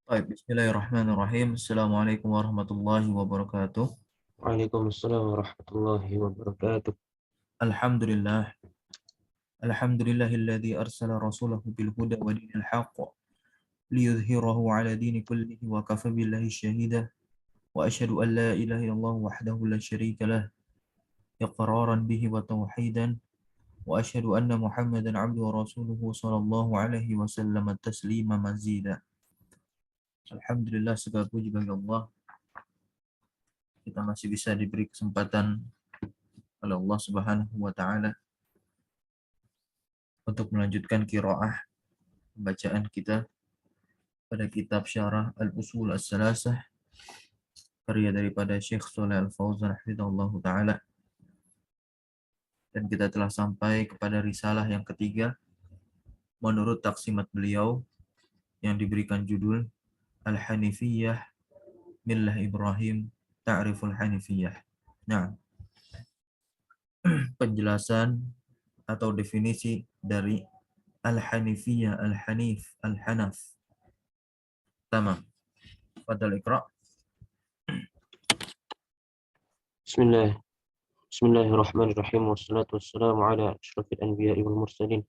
Baik, bismillahirrahmanirrahim. Assalamualaikum warahmatullahi wabarakatuh. Waalaikumsalam warahmatullahi wabarakatuh. Alhamdulillah. Alhamdulillahilladzi arsala rasulahu bil huda wa dinil haqq liyudhhirahu ala dini kullihi wa kafa billahi shahida wa asyhadu an la ilaha illallah wahdahu la syarika lah iqraran bihi wa tauhidan wa asyhadu anna Muhammadan abduhu wa rasuluhu sallallahu alaihi wasallam taslima mazida. Alhamdulillah, segala puji bagi Allah, kita masih bisa diberi kesempatan oleh Allah Subhanahu wa taala untuk melanjutkan qiraah bacaan kita pada kitab Syarah Al-Usul As-Salasah karya daripada Syekh Shalih Al-Fauzan hafizahullahu taala, dan kita telah sampai kepada risalah yang ketiga menurut taksimat beliau yang diberikan judul Al-Hanifiyah Millah Ibrahim Ta'riful Hanifiyah. Nah, penjelasan atau definisi dari Al-Hanifiyah, Al-Hanif, Al-Hanaf. Tamam. Fadal Iqra. Bismillah. Bismillahirrahmanirrahim. Wassalatu wassalamu ala asyrafil anbiya'i wal mursalin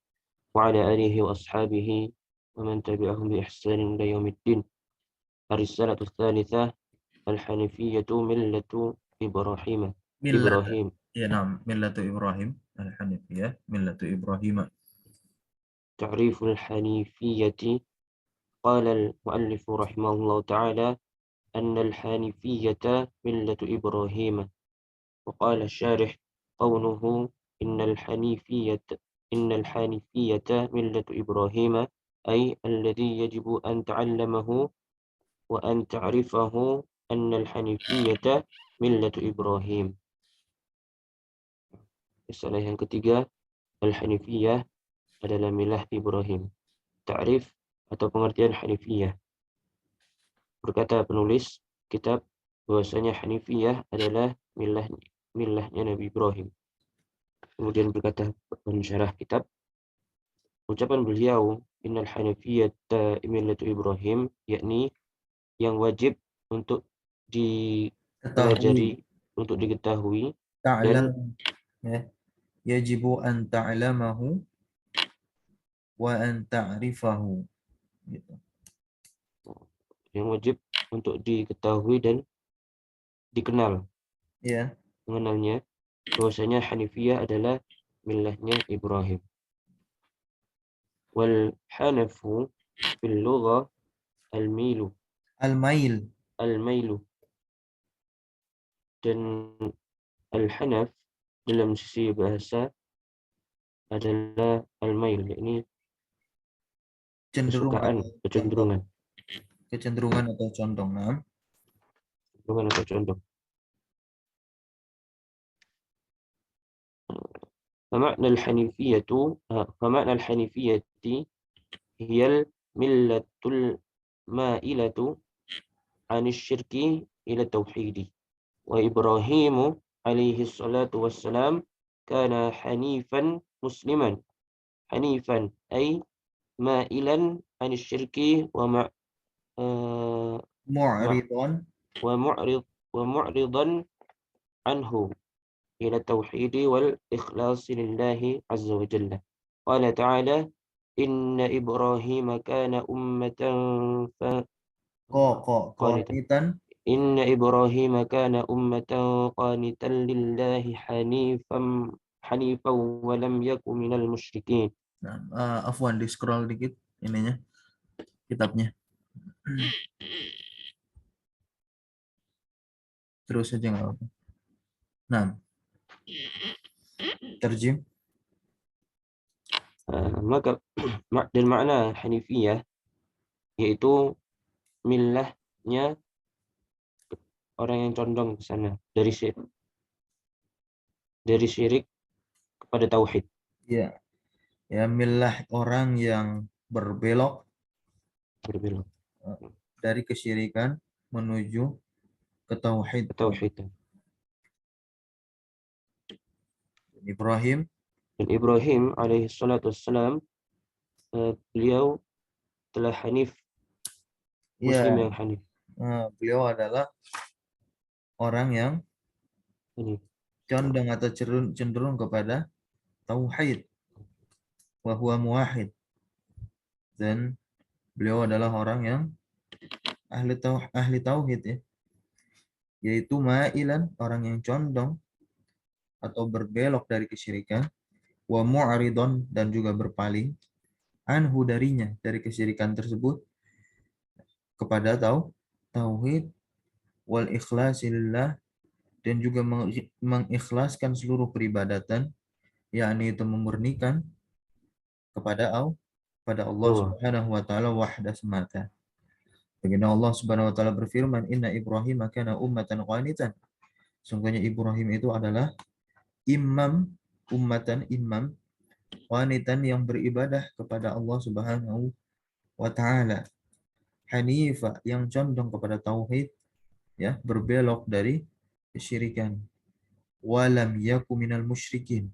wa ala alihi wa ashabihi wa man tabi'ahum bi ihsanin ila yaumiddin. Ar-risalatu tsalitsah al-hanifiyyatu millatu Ibrahim. Millat. Ya, nam. Millatu Ibrahim. Al-Hanifiyah Millatu Ibrahim. Ta'riful hanifiyyati qala al-muallif rahimahullahu ta'ala anna al-hanifiyyata millatu Ibrahim. وقال الشارح قوله إن الحنيفية ملة إبراهيم أي الذي يجب أن تعلمه وأن تعرفه أن الحنيفية ملة إبراهيم. Istilah yang ketiga, Al-Hanifiyah adalah milah Ibrahim. Ta'rif atau pengertian Hanifiyah. Berkata penulis kitab bahwasanya Hanifiyah adalah milahnya Nabi Ibrahim. Kemudian berkata pensyarah kitab, ucapan beliau innal hanifiyyata millatu Ibrahim, yakni yang wajib untuk dipelajari, untuk diketahui dan ya, yajibu an ta'lamahu wa an ta'rifahu gitu. Yang wajib untuk diketahui dan dikenal, Ya, mengenalnya, bahwasanya Hanifiyah adalah milahnya Ibrahim. Wal hanafu fil lugha al-mailu. Al-mailu. Dan al-hanaf dalam sisi bahasa adalah al-mail, yakni kesukaan, kecenderungan. Kecenderungan atau condong. Nah. Kecenderungan atau condong. فمعنى الحنيفية هي الملة المائلة عن الشرك إلى التوحيد. وإبراهيم عليه الصلاة والسلام كان حنيفا مسلما. حنيفا أي مائلا عن الشرك ومعرضا عنه إلى التوحيد والإخلاص لله عز وجل. قال تعالى إن إبراهيم كان أمة قانتا. إن إبراهيم كان أمة قانتا لله حنيفا ولم يكن من المشركين. Nah, afwan, di scroll dikit ininya kitabnya. Terus saja nggak apa-apa. Nah, terjem. Maka dan makna Hanifiyah yaitu milahnya orang yang condong ke sana dari syirik kepada tauhid. Ya. Ya, milah orang yang berbelok dari kesyirikan menuju ke tauhid. Dan Ibrahim alaihi salatu wassalam, beliau telah hanif Muslim Ya, yang hanif. beliau adalah orang yang Hanif. condong atau cenderung kepada tauhid, wa huwa muwahhid. Dan beliau adalah orang yang ahli tauhid ya, yaitu ma'ilan, orang yang condong atau berbelok dari kesyirikan, wa mu'ridon, dan juga berpaling, anhu, darinya, dari kesyirikan tersebut, kepada tauhid, wal ikhlasi lillah, dan juga mengikhlaskan seluruh peribadatan, yakni itu memurnikan kepada Allah Allah. Subhanahu wa taala wahda semata. Begini Allah Subhanahu wa taala berfirman, "Inna Ibrahim kana ummatan qanitan." Sungguhnya Ibrahim itu adalah imam, imam qanitan, yang beribadah kepada Allah Subhanahu wa taala. Hanifa, yang condong kepada tauhid, ya, berbelok dari kesyirikan. Walam yaku minal musyrikin,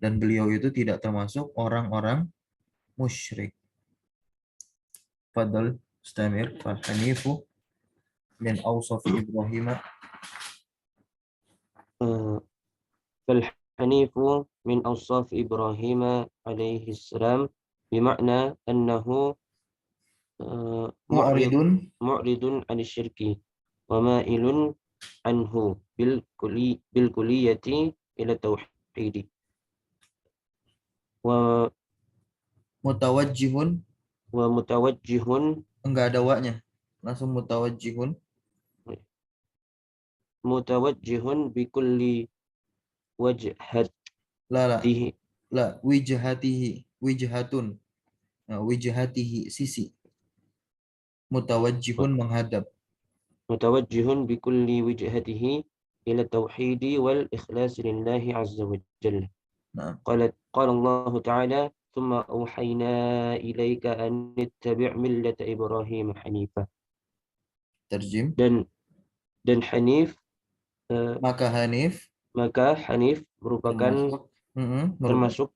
dan beliau itu tidak termasuk orang-orang musyrik. Fadl istamir. Fal hanifu min awsaf Ibrahim. فالحنيف من أوصاف إبراهيم عليه السلام بمعنى أنه معرض Mu'ridun. معرض عن الشرك ومائل عنه بالكلية إلى التوحيد Mutawajjihun. ومتوجه Enggak ada waknya, langsung mutawajjihun. بكل وجهته La la la, wijhatihi, wijhatun. Nah, wijhatihi, sisi. Mutawajjihun, menghadap. متوجه بكل وجهته إلى التوحيد والإخلاص لله عز وجل. Nah, قال الله تعالى ثم أوحينا إليك أن اتبع ملة إبراهيم حنيفا. terjem. Dan Hanif, Maka Hanif maka Hanif merupakan termasuk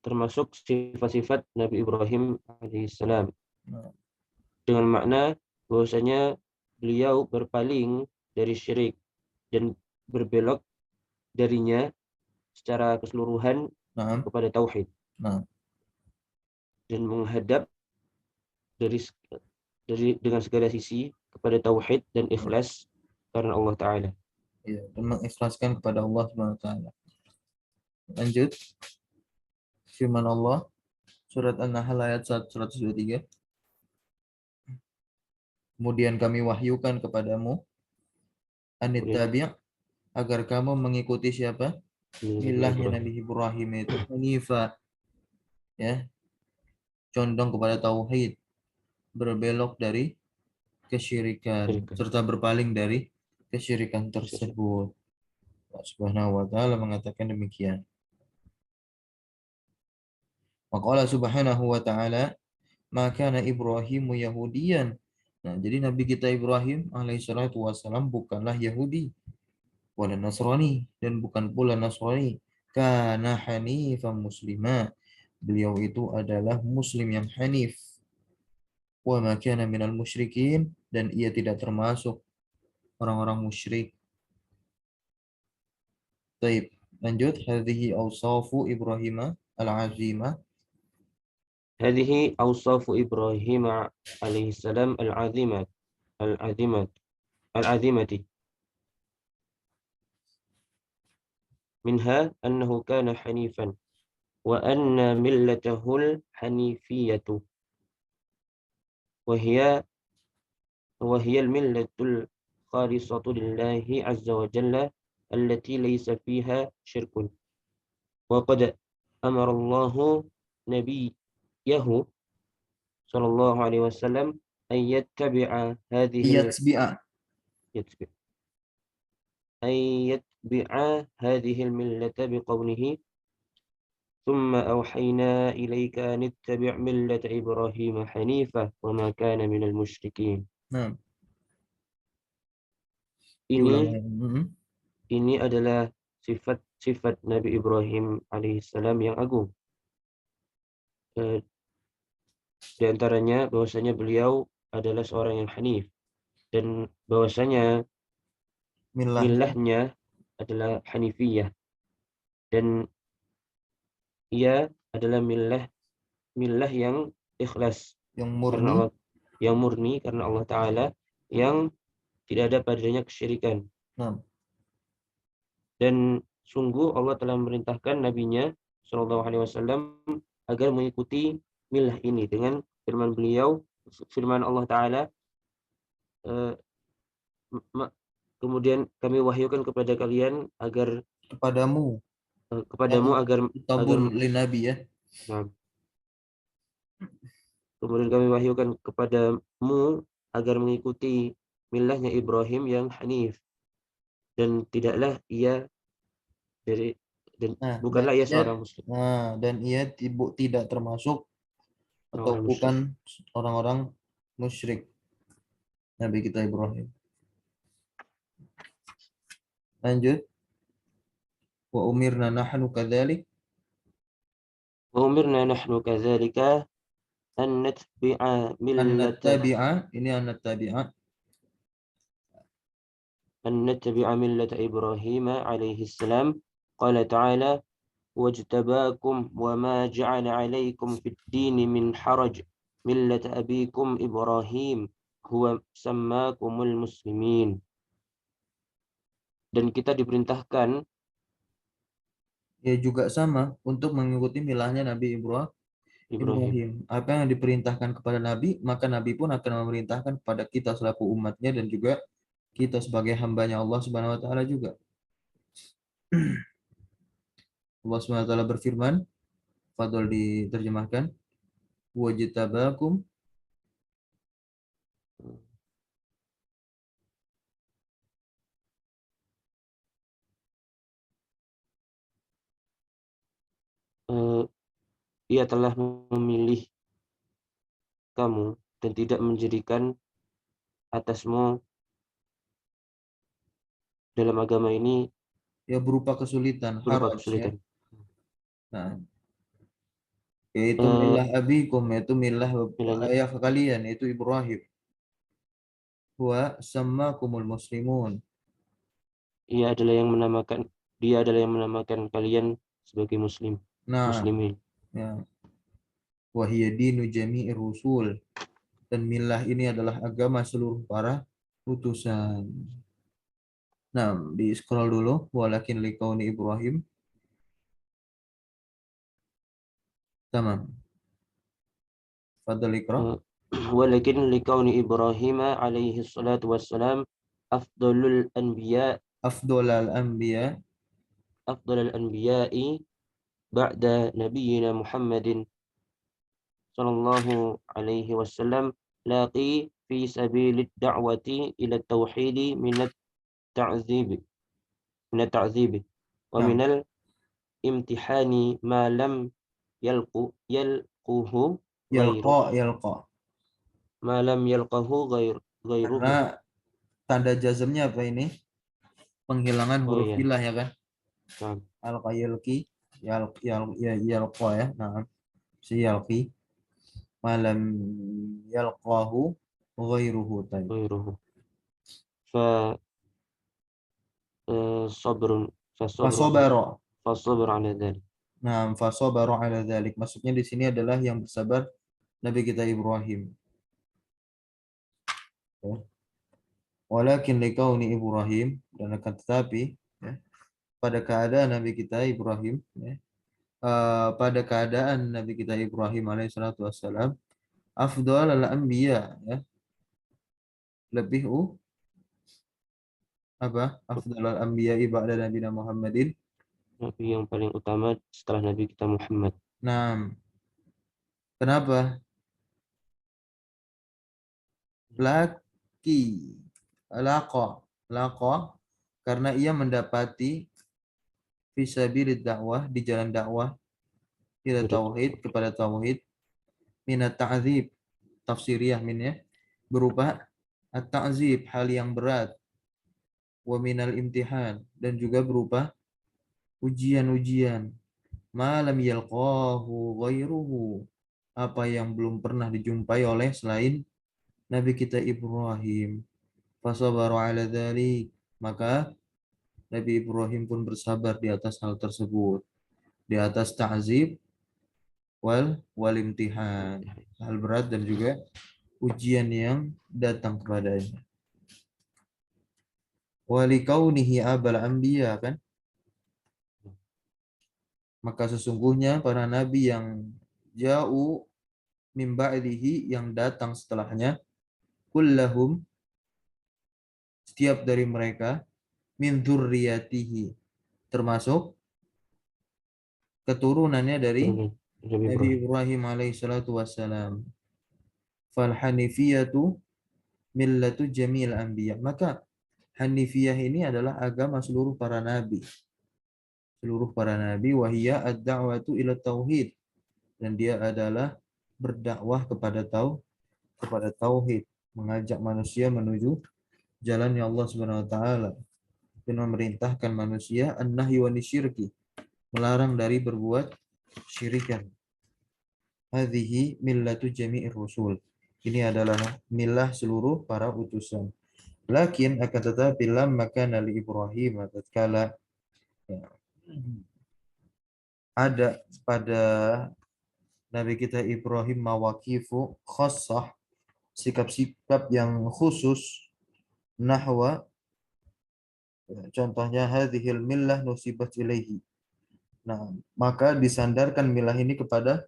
termasuk termasuk sifat-sifat Nabi Ibrahim alaihissalam, Nah, dengan makna bahwasanya beliau berpaling dari syirik dan berbelok darinya secara keseluruhan nah, kepada tauhid, nah. dan menghadap dengan segala sisi kepada tauhid dan ikhlas karena Allah Ta'ala. Ya, dan mengikhlaskan kepada Allah Subhanahu wa taala. Lanjut. Firman Allah surat An-Nahl ayat 123. Kemudian kami wahyukan kepadamu, anittabi', agar kamu mengikuti siapa? Millahnya Nabi Ibrahim itu hanifa, ya, condong kepada tauhid, berbelok dari kesyirikan, serta berpaling dari kesyirikan tersebut. Allah Subhanahu wa taala mengatakan demikian. Maqala Subhanahu wa taala, maka Ibrahimu Yahudiyan. Nah, jadi Nabi kita Ibrahim alaihissalatu wassalam bukanlah Yahudi, wala Nasrani, dan bukan pula Nasrani. Kana hanifan muslima. Beliau itu adalah muslim yang hanif. Wa ma kana minal musyrikin, dan ia tidak termasuk orang-orang musyrik. Baik, lanjut. Hadhihi awsafu Ibrahim al-azimah. هذه أوصاف إبراهيم عليه السلام العظيمة العظيمة منها أنه كان حنيفا وأن ملته الحنيفية وهي الملة الخالصة لله عز وجل التي ليس فيها شرك. وقد أمر الله نبيه صلى الله عليه وسلم أن يتبع هذه الملة بقوله ثم أوحينا إليك أن اتبع ملة إبراهيم حنيفا وما كان من المشركين. Nah, Ini adalah sifat-sifat Nabi Ibrahim alaihissalam yang agung. Di antaranya bahwasanya beliau adalah seorang yang hanif, dan bahwasanya Milahnya milahnya adalah hanifiyah, dan ia adalah milah yang ikhlas yang karena murni. Allah, yang murni karena Allah Ta'ala, yang tidak ada padanya kesyirikan. Nah, Dan sungguh Allah telah memerintahkan nabinya Shallallahu Alaihi Wasallam agar mengikuti milah ini dengan firman Allah Ta'ala, eh, kemudian kami wahyukan kepada kalian agar kepadamu kepadamu agar agar kitabun linabi ya. nah, kemudian kami wahyukan kepadamu agar mengikuti milahnya Ibrahim yang hanif, dan tidaklah ia dari dan Nah, bukanlah ia seorang muslim, dan ia tidak termasuk atau orang musyrik. bukan orang-orang musyrik. Nabi kita Ibrahim. Lanjut. Wa umirna nahnu kadzalik Wa umirna nahnu kadzalika an natbi'a an millata nattabi'a, ini an nattabi'a. Ibrahim alaihi salam. Qala ta'ala wajtabakum wa ma ja'ala 'alaikum fid din min haraj millata abikum Ibrahim huwa sammakumul muslimin. Dan kita diperintahkan Ya juga sama untuk mengikuti milahnya Nabi Ibrahim. Ibrahim. Apa yang diperintahkan kepada Nabi, maka Nabi pun akan memerintahkan kepada kita selaku umatnya dan juga kita sebagai hambanya Allah Subhanahu wa taala juga. Allah Subhanahu wa taala berfirman, Fadol diterjemahkan, wajtabakum Eh, Ia telah memilih kamu dan tidak menjadikan atasmu dalam agama ini ya berupa kesulitan, berupa haraj ya. kesulitan. Nah, yaitu Eh, milah abikum, yaitu milah Milahnya, ayah kalian, yaitu Ibrahim. Wa sammakumul muslimun. ia adalah yang menamakan dia adalah yang menamakan kalian sebagai Nah, muslimin. ya, wa hiya dinu jami'ir rusul. Dan milah ini adalah agama seluruh para utusan. Nah, di scroll dulu, walakin liqauni Ibrahim. Tamam. Fadal Iqra. Eh, Walakin likauni Ibrahim alaihi salatu wassalam afdalul anbiya Afdol al-anbiya. afdalul anbiya'i ba'da nabiyyina Muhammadin sallallahu alaihi wasallam laqi fi sabilid da'wati ila tauhidi ta'zib minat ta'zibi wa Nah, minal imtihani ma lam yalquhu ghairu yalqa. ma lam yalqahu ghairuhu. Karena tanda jazmnya apa ini? Penghilangan Oh huruf iya, ilah ya kan? nah, Alqa yalqi, yalqa ya. Nah, si yalqi. Malam yalqahu ghairuhu tadi. ghairuhu. Fa sabrun fa Fasobaro. sabr ala dzalik. Nah, fasobaro ala dzalik. Maksudnya di sini adalah yang bersabar Nabi kita Ibrahim. Ya. Walakin likauni Ibrahim, dan akan tetapi ya, pada keadaan Nabi kita Ibrahim, ya, pada keadaan Nabi kita Ibrahim alaihissalatu wassalam, afdal al-anbiya, ya, lebih apa? Afdal al-anbiya ba'da Nabi Muhammadin. Nabi yang paling utama setelah Nabi kita Muhammad. Nah, kenapa? Laki, laqa, laqa, karena ia mendapati fisabilid dakwah, di jalan dakwah ila tauhid, kepada tauhid, minat ta'zib, tafsiriyah min ya, berupa at-ta'zib, hal yang berat, wa minal imtihan, dan juga berupa ujian-ujian, malam yalqahu ghairuhu, apa yang belum pernah dijumpai oleh selain Nabi kita Ibrahim. Fasabaru ala dzalik. Maka Nabi Ibrahim pun bersabar di atas hal tersebut, di atas ta'zib wal imtihan, hal berat dan juga ujian yang datang kepadanya. Walikaunihi abal anbiya, kan? Maka sesungguhnya para nabi yang jauh min ba'dihi, yang datang setelahnya, kullahum, setiap dari mereka, min dzurriyyatihi, termasuk keturunannya dari Turunan Nabi Nabi Ibrahim. Ibrahim alaihissalatu wassalam. Fal hanifiyatu millatu jamil anbiya. Maka Hanifiyah ini adalah agama seluruh para nabi. Seluruh para nabi, wahiyya ad-da'watu ila tauhid. Dan dia adalah berdakwah kepada tauhid, mengajak manusia menuju jalannya Allah Subhanahu wa taala, dan memerintahkan manusia an-nahyi wa nisyirki, melarang dari berbuat syirikan. Hadhihi millatu jami'ir rusul. Ini adalah milah seluruh para utusan. Lakin akan tetapi lamma kana li Ibrahim, tatkala ya, ada pada Nabi kita Ibrahim mawaqifu khassah, sikap-sikap yang khusus, nahwa, contohnya hadhil millah nusibat ilaihi. Nah, maka disandarkan milah ini kepada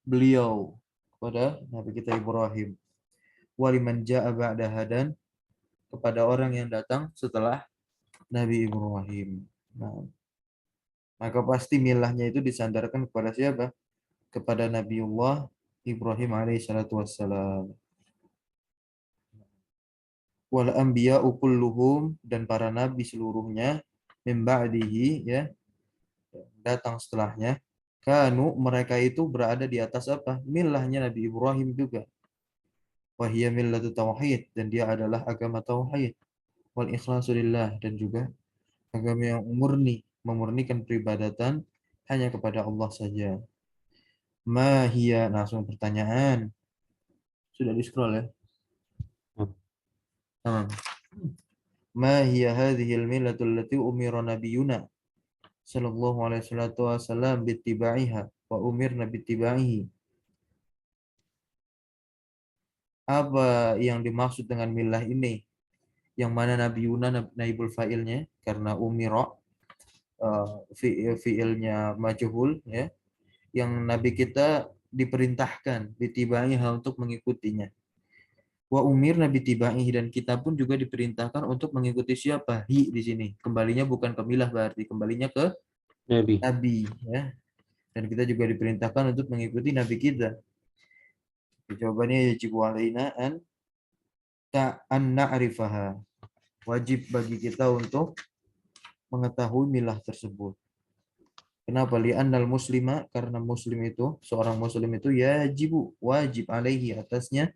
beliau, kepada Nabi kita Ibrahim. Waliman ja'a ba'daha, dan kepada orang yang datang setelah Nabi Ibrahim. Nah, maka pasti milahnya itu disandarkan kepada siapa? Kepada Nabiullah Ibrahim alaihissalatu wassalam. Wal anbiya'u kulluhum, dan para nabi seluruhnya, min ba'dihi, ya, datang setelahnya, kanu, mereka itu berada di atas apa? Milahnya Nabi Ibrahim juga. Wahiyya millatu tauhid, dan dia adalah agama tauhid. Wal ikhlasu lillah, dan juga agama yang murni, memurnikan peribadatan hanya kepada Allah saja. Ma hiya, langsung pertanyaan. Sudah di-scroll ya? Tamam. Ma hiya hadhihi al-millatu allati umira nabiyuna sallallahu alaihi wasallam bittiba'iha wa umirna bittiba'ihi. Apa yang dimaksud dengan milah ini? Yang mana Nabi Yuna naibul fa'ilnya, karena umira fi'ilnya majhul, ya. Yang Nabi kita diperintahkan bittiba'iha, untuk mengikutinya. Wa umir nabi tibaihi, dan kita pun juga diperintahkan untuk mengikuti siapa? Hi di sini. Kembalinya bukan ke milah, berarti kembalinya ke Nabi. nabi, ya. Dan kita juga diperintahkan untuk mengikuti nabi kita. Jawabannya yajib alaina an na'rifaha. Wajib bagi kita untuk mengetahui milah tersebut. Kenapa? Li'annal muslima, karena muslim itu, seorang muslim itu wajib alaihi, atasnya,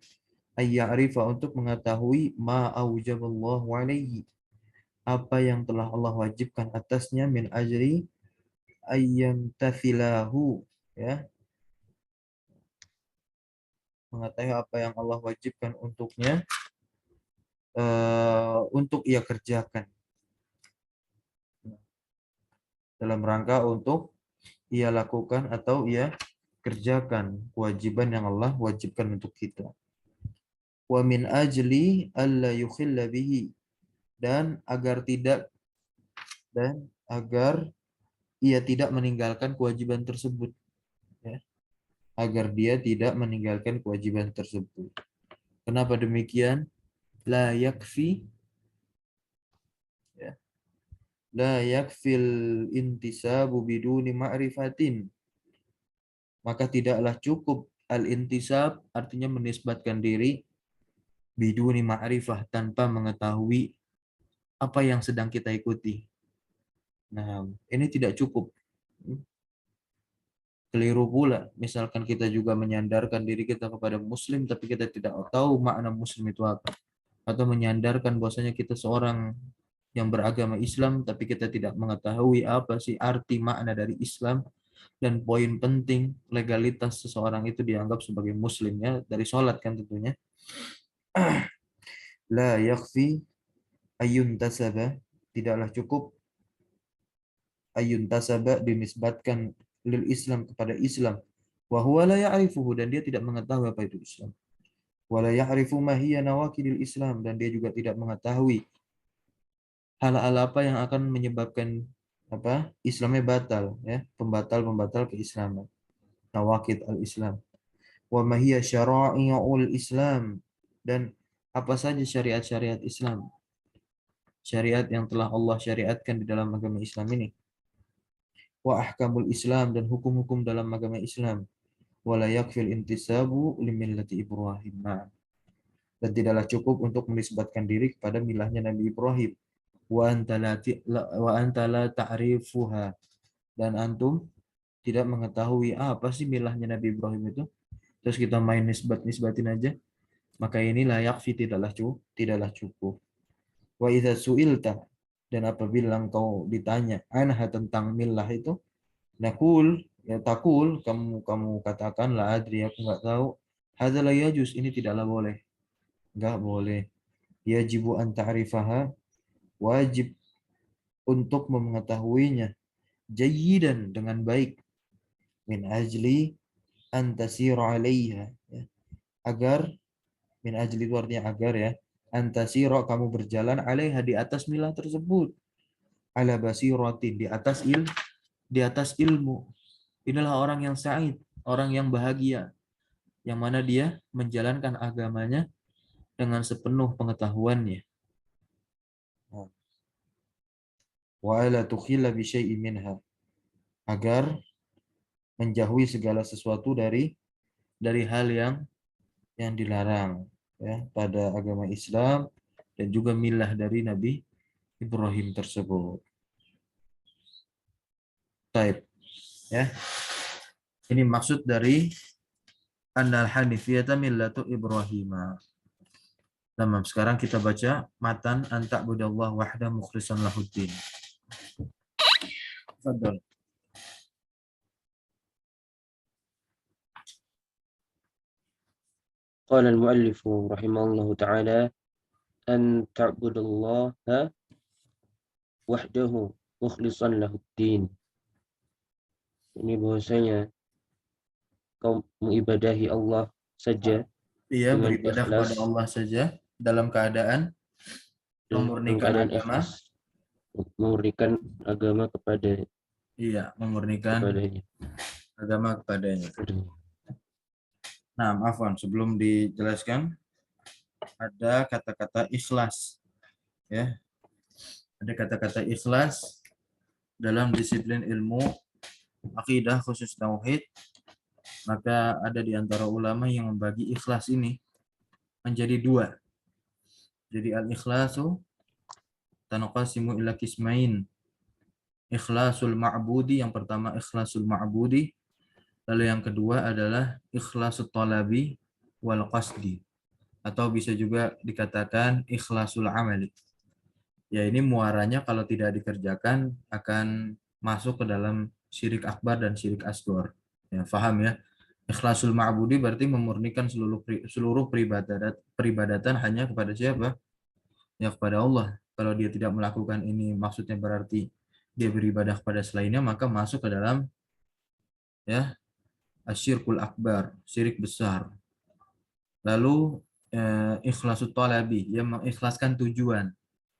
ayya'rifa, untuk mengetahui ma aujaballahu alaihi, apa yang telah Allah wajibkan atasnya, min ajri ayyam tathilahu, ya, mengetahui apa yang Allah wajibkan untuknya, untuk ia kerjakan, dalam rangka untuk ia lakukan atau ia kerjakan kewajiban yang Allah wajibkan untuk kita. Wa min ajli alla yukhilla bihi, dan agar ia tidak meninggalkan kewajiban tersebut, ya. Agar dia tidak meninggalkan kewajiban tersebut. Kenapa demikian? La yakfi, ya, la yakfil intisabu biduni ma'rifatin. Maka tidaklah cukup al-intisab, artinya menisbatkan diri, biduni ma'rifah, tanpa mengetahui apa yang sedang kita ikuti. Nah, ini tidak cukup. Keliru pula, misalkan kita juga menyandarkan diri kita kepada muslim, tapi kita tidak tahu makna muslim itu apa. Atau menyandarkan bahwasanya kita seorang yang beragama Islam, tapi kita tidak mengetahui apa sih arti makna dari Islam, dan poin penting legalitas seseorang itu dianggap sebagai muslim, ya, dari sholat kan tentunya. La yakfi ayun tasaba, tidaklah cukup ayun tasaba dinisbatkan lil Islam kepada Islam. Wa huwa la ya'rifuhu, dan dia tidak mengetahui apa itu Islam. Wa la ya'rifu ma hiya nawaqidil Islam, dan dia juga tidak mengetahui hal-hal apa yang akan menyebabkan apa Islamnya batal, ya, pembatal-pembatal keislaman. Nawaqid al-Islam. Wa ma hiya syara'i'ul Islam, dan apa saja syariat-syariat Islam. Syariat yang telah Allah syariatkan di dalam agama Islam ini. Wa ahkamul Islam, dan hukum-hukum dalam agama Islam. Wa la yakfil intisabu limillati Ibrahim. Dan tidaklah cukup untuk menisbatkan diri kepada milahnya Nabi Ibrahim. Wa anta la ta'rifuha, dan antum tidak mengetahui apa sih milahnya Nabi Ibrahim itu. Terus kita main nisbatin aja. Maka ini layak fi, tidaklah cukup. Wa idza su'ilta, dan apabila engkau ditanya anha tentang milah itu, nakul, ya takul, kamu katakan la adri, aku enggak tahu. Hadza la yajuz, ini tidaklah boleh. Enggak boleh. Yajibu an ta'rifaha, wajib untuk mengetahuinya jayyidan, dengan baik, min ajli an tasira 'alaiha, ya. Agar, min ajli itu artinya agar, ya, antasiro, kamu berjalan, 'alaiha, di atas milah tersebut, ala basiratin, di atas ilmu. Inilah orang yang sa'id, orang yang bahagia, yang mana dia menjalankan agamanya dengan sepenuh pengetahuannya. Wa ala tukhilla bi syai'in minha, agar menjauhi segala sesuatu dari hal yang dilarang, ya, pada agama Islam dan juga milah dari Nabi Ibrahim tersebut. Taib, ya. Ini maksud dari annal hanifiyata millatu Ibrahim. Tamam, sekarang kita baca matan anta budallah wahda mukhlishan lahuddin. Fadhal. قال المؤلف رحمه الله تعالى أن تعبد الله وحده مخلصا له الدين. Ini bahwasanya kau mengibadahi Allah saja Ia dengan beribadah ikhlas, kepada Allah saja dalam keadaan dalam memurnikan keadaan agama. ikhlas, memurnikan agama Iya, memurnikan kepadanya. agama kepadanya. Nah, afwan, sebelum dijelaskan ada kata-kata ikhlas, ya. Ada kata-kata ikhlas dalam disiplin ilmu akidah khusus tauhid. Maka ada di antara ulama yang membagi ikhlas ini menjadi dua. Jadi al-ikhlasu tanqasimu ila qismain. Ikhlasul ma'budi, yang pertama ikhlasul ma'budi, lalu yang kedua adalah ikhlasul talabi wal qasdi, atau bisa juga dikatakan ikhlasul amali. Ya, ini muaranya kalau tidak dikerjakan akan masuk ke dalam syirik akbar dan syirik asghar. Ya, paham ya? Ikhlasul ma'budi berarti memurnikan seluruh peribadatan hanya kepada siapa? Ya, kepada Allah. Kalau dia tidak melakukan ini, maksudnya berarti dia beribadah kepada selainnya, maka masuk ke dalam, ya, asyirkul akbar, syirik besar. Lalu ikhlasul talabi, yang mengikhlaskan tujuan.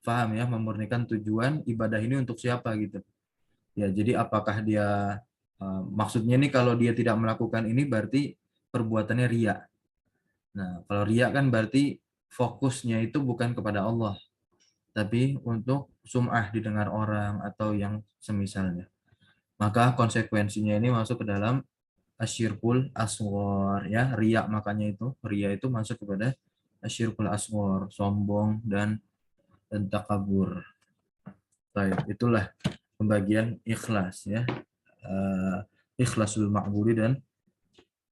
Paham ya, memurnikan tujuan ibadah ini untuk siapa gitu. Ya, jadi apakah dia maksudnya nih, kalau dia tidak melakukan ini berarti perbuatannya riya. Nah, kalau riya kan berarti fokusnya itu bukan kepada Allah, tapi untuk sum'ah, didengar orang atau yang semisalnya. Maka konsekuensinya ini masuk ke dalam asyirkul asghar, ya, riya. Makanya itu riya itu masuk kepada asyirkul asghar, sombong dan takabur. Baik, itulah pembagian ikhlas, ya. Ikhlasul ma'budi dan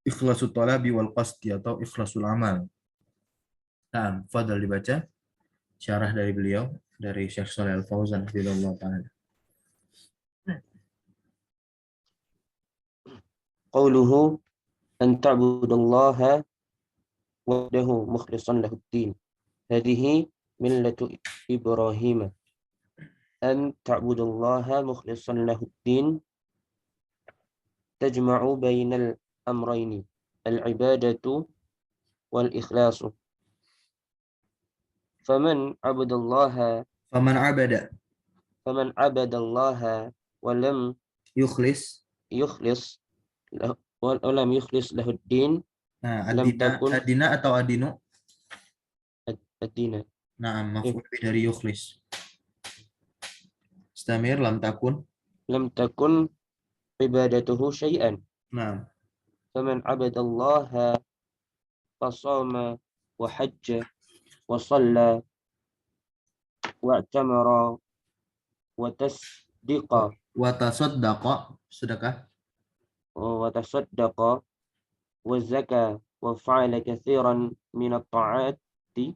ikhlasul talabi wal qasdi atau ikhlasul amal. Nah, fadal dibaca syarah dari beliau, dari Syekh Shalih Al Fauzan radhiyallahu taala. Qauluhu an ta'budallaha wahdahu mukhlishan lahuddin. Hadhihi millatu Ibrahim an ta'budallaha mukhlishan lahuddin tajma'u bainal amrayni al-ibadatu wal ikhlasu. Faman abadallaha wa lam yukhlis lahuddin nah lam takun adina atau adinu ad-dina. nah maf'ul dari yukhlis. Istamir lam takun ibadatuhu syai'an. nah Faman abadallaha fasama wa hajja wa shalla wa i'tamara wa tasdiqa wa tasaddaqa sedekah wa tasaddaqa wa zaka wa fa'ala katsiran min at-ta'ati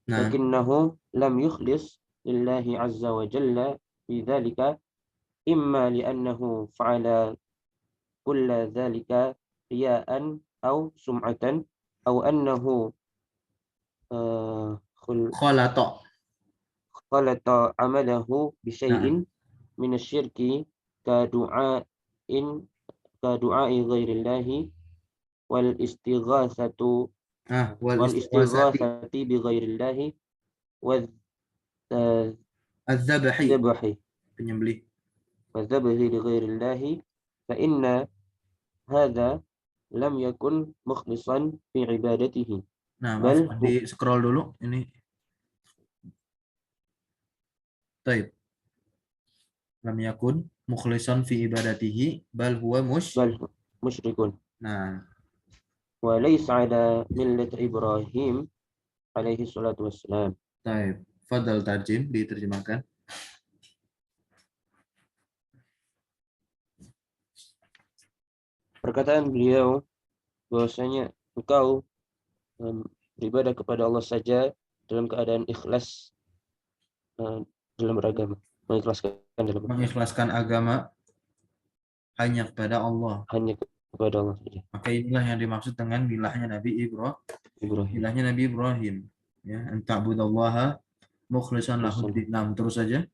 nah lakinnahu lam yukhlis lillahi azza wa jalla fi dhalika imma li'annahu fa'ala kulla dhalika riya'an aw sum'atan aw annahu khalata amalahu bi syai'in min asy-syirki ka du'a'i ghairillahi wal istighatsati bi ghairillahi wal adz-dzabhi penyembelih li ghairillahi fa inna hadza lam yakun mukhlishan fi ibadatihi. Nah, maaf, di scroll dulu ini. Taib. Lam yakun mukhlishan fi ibadatihi bal huwa musyrikun. Nah, wa laysa ala millati Ibrahim alaihi salatu wassalam. Taib. Fadal tarjim diterjemahkan. Perkataan beliau bahwasanya engkau beribadah kepada Allah saja dalam keadaan ikhlas dalam beragama, mengikhlaskan agama hanya kepada Allah. Hanya kepada Allah saja. Maka inilah yang dimaksud dengan bilahnya Nabi Ibrahim. Bilahnya Nabi Ibrahim. Ya, anta'budallaha mukhlishan lahuddin. Nah, terus saja.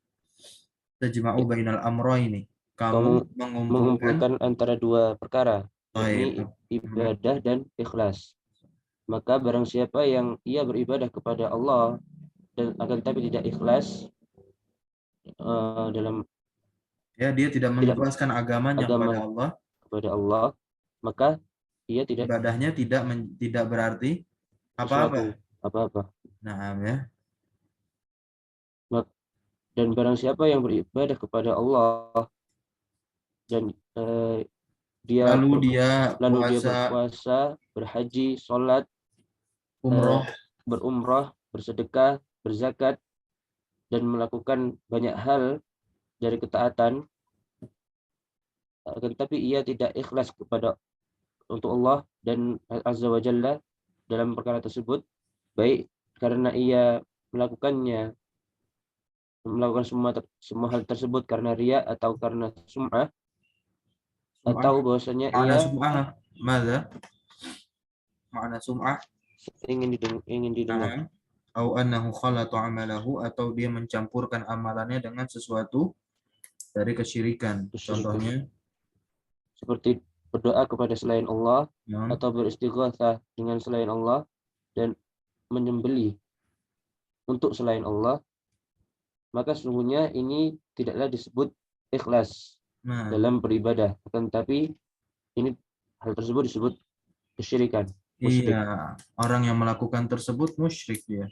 Tajma'u bainal amrayni. Kamu mengumpulkan antara dua perkara, yakni ibadah dan ikhlas. Maka barang siapa yang ia beribadah kepada Allah dan akan tapi tidak ikhlas dalam ya dia tidak mengikhlaskan agamanya kepada Allah, maka ia tidak ibadahnya tidak berarti apa-apa. Nah, ya. Dan barang siapa yang beribadah kepada Allah dan lalu dia berpuasa, berhaji, sholat, berumrah, bersedekah, berzakat, dan melakukan banyak hal dari ketaatan, tetapi ia tidak ikhlas untuk Allah dan Azza wa Jalla dalam perkara tersebut, baik karena ia melakukan semua hal tersebut karena riya atau karena sum'ah, atau bahwasanya ia makna sum'ah ingin didengar, au annahu khalatu amalahu, atau dia mencampurkan amalannya dengan sesuatu dari kesyirikan. Contohnya seperti berdoa kepada selain Allah atau beristighatsah dengan selain Allah dan menyembelih untuk selain Allah, maka sesungguhnya ini tidaklah disebut ikhlas dalam beribadah, tetapi ini hal tersebut disebut kesyirikan. Iya, orang yang melakukan tersebut musyrik dia.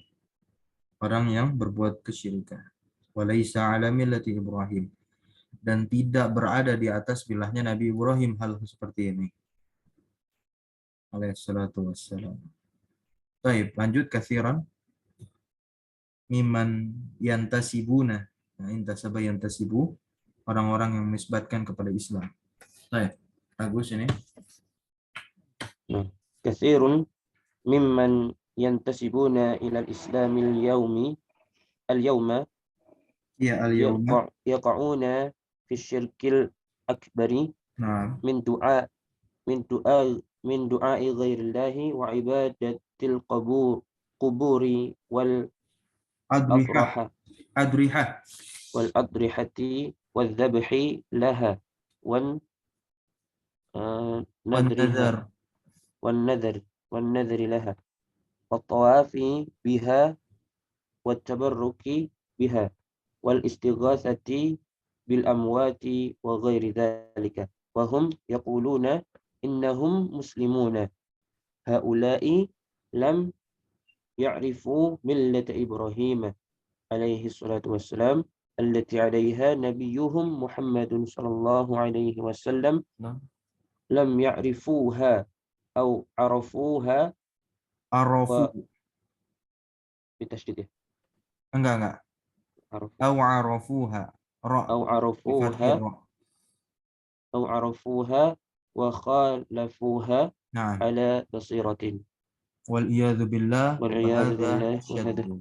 Orang yang berbuat kesyirikan. Walaisa ala millati Ibrahim. Dan tidak berada di atas bilahnya Nabi Ibrahim hal seperti ini. Alaihissalatu wassalam. Baik, lanjut katsiran. Miman yantasibuna. Nah, intasaba yantasibu, orang-orang yang menisbatkan kepada Islam. Baik, bagus ini. Katsirun mimman yantasibuna ila al-islamil al-yawma yaqa'una fi syirkil akbari min du'a min du'ai ghairillahi wa ibadatil quburi wal Adrihah. atraha Adrihah. wal adrihati wal dhabhi laha wan Wan nadriha nazar. wan nadri laha wat tawafi biha wat tabarruki biha wal istighatsati bil amwati wa ghairi dhalika wa hum yaquluna innahum muslimuna haula'i lam ya'rifu millata Ibrahim alaihi salatu wassalam allati 'alaiha nabiyyuhum Muhammadun sallallahu alaihi wasallam Nah. lam ya'rifuha aw 'arafuha Arafu. wa bitasydid ya Enggak. arafu Aw arafuha. Ra. aw Bi fathir 'arafuha ra. aw 'arafuha wa khalafuha Nah. ala basiratin Wal iyadzu billah wal wa iyadu hadza billah wa hadha syaddu.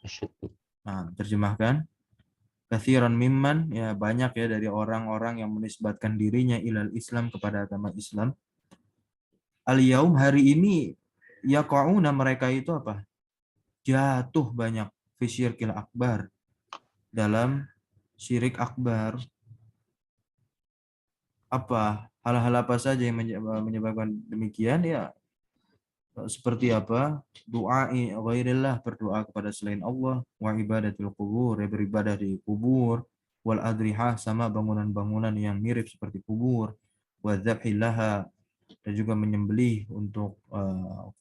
asyaddu. Nah, terjemahkan. Katsiran mimman, ya banyak ya dari orang-orang yang menisbatkan dirinya ilal Islam, kepada agama Islam. Al-yaum, hari ini, yaqauna, mereka itu apa? Jatuh banyak fi syirkil akbar, dalam syirik akbar. Apa? Hal-hal apa saja yang menyebabkan demikian? Ya, seperti apa? Du'ai ghairillah, berdoa kepada selain Allah, wa ibadatul qubur, ya beribadah di kubur, wal adrihah, sama bangunan-bangunan yang mirip seperti kubur, wa dzabhillaha, dan juga menyembelih untuk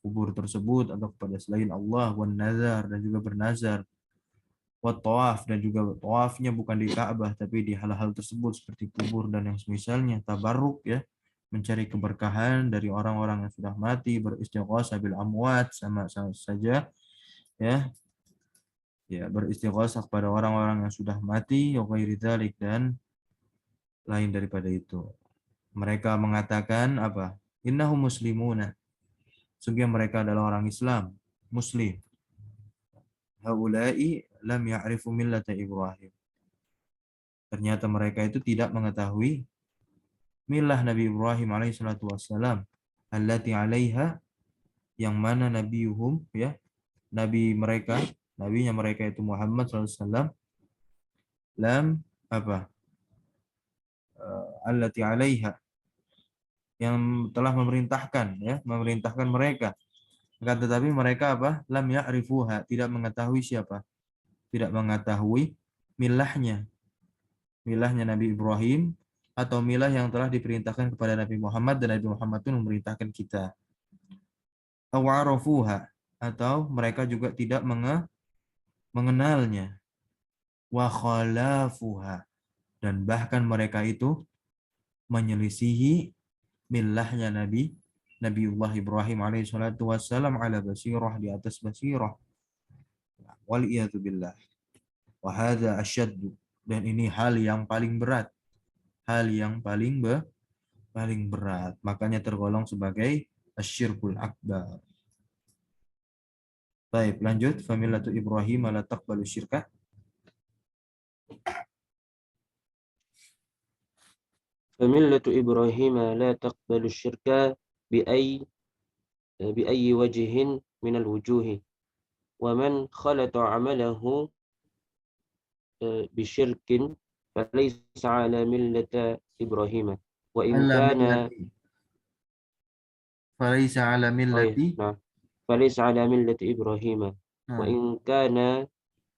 kubur tersebut atau kepada selain Allah, wan nazar, dan juga bernazar, wa tawaf, dan juga tawafnya bukan di Ka'bah tapi di hal-hal tersebut seperti kubur dan yang semisalnya, tabarruk ya, mencari keberkahan dari orang-orang yang sudah mati, beristighatsah bil amwat, sama saja ya beristighatsah kepada orang-orang yang sudah mati, wa ghairi dzalik, dan lain daripada itu. Mereka mengatakan apa? Innahum muslimuna, sungguh mereka adalah orang Islam, muslim. Haula'i lam ya'rifu millata Ibrahim, ternyata mereka itu tidak mengetahui milah Nabi Ibrahim alaihissalatu wassalam, allati 'alaiha, yang mana nabiyuhum ya, nabi mereka, nabinya mereka itu Muhammad SAW, lam apa, allati 'alaiha, yang telah memerintahkan ya, memerintahkan mereka. Akan tetapi mereka apa? Lam ya'rifuha, tidak mengetahui siapa? Tidak mengetahui milahnya, milahnya Nabi Ibrahim, atau milah yang telah diperintahkan kepada Nabi Muhammad, dan Nabi Muhammad pun memerintahkan kita. Awarafuha, atau mereka juga tidak mengenalnya. Wa khalafuha, dan bahkan mereka itu menyelisihi milahnya Nabiullah Ibrahim alaihissalatu wassalam ala basirah, di atas basirah. Wal iyadu billah. Wa hadza asyaddu, dan ini hal yang paling berat. Hal yang paling berat. Makanya tergolong sebagai asyirkul akbar. Baik, lanjut. Famillatu Ibrahim la taqbalu syirkah. فملة إبراهيم لا تقبل الشرك بأي وجه من الوجوه ومن خلط عمله بشرك فليس على ملة إبراهيم وإن Ala كان millati. Falaisa ala millati. نعم فليس على ملة إبراهيم Nah, وإن كان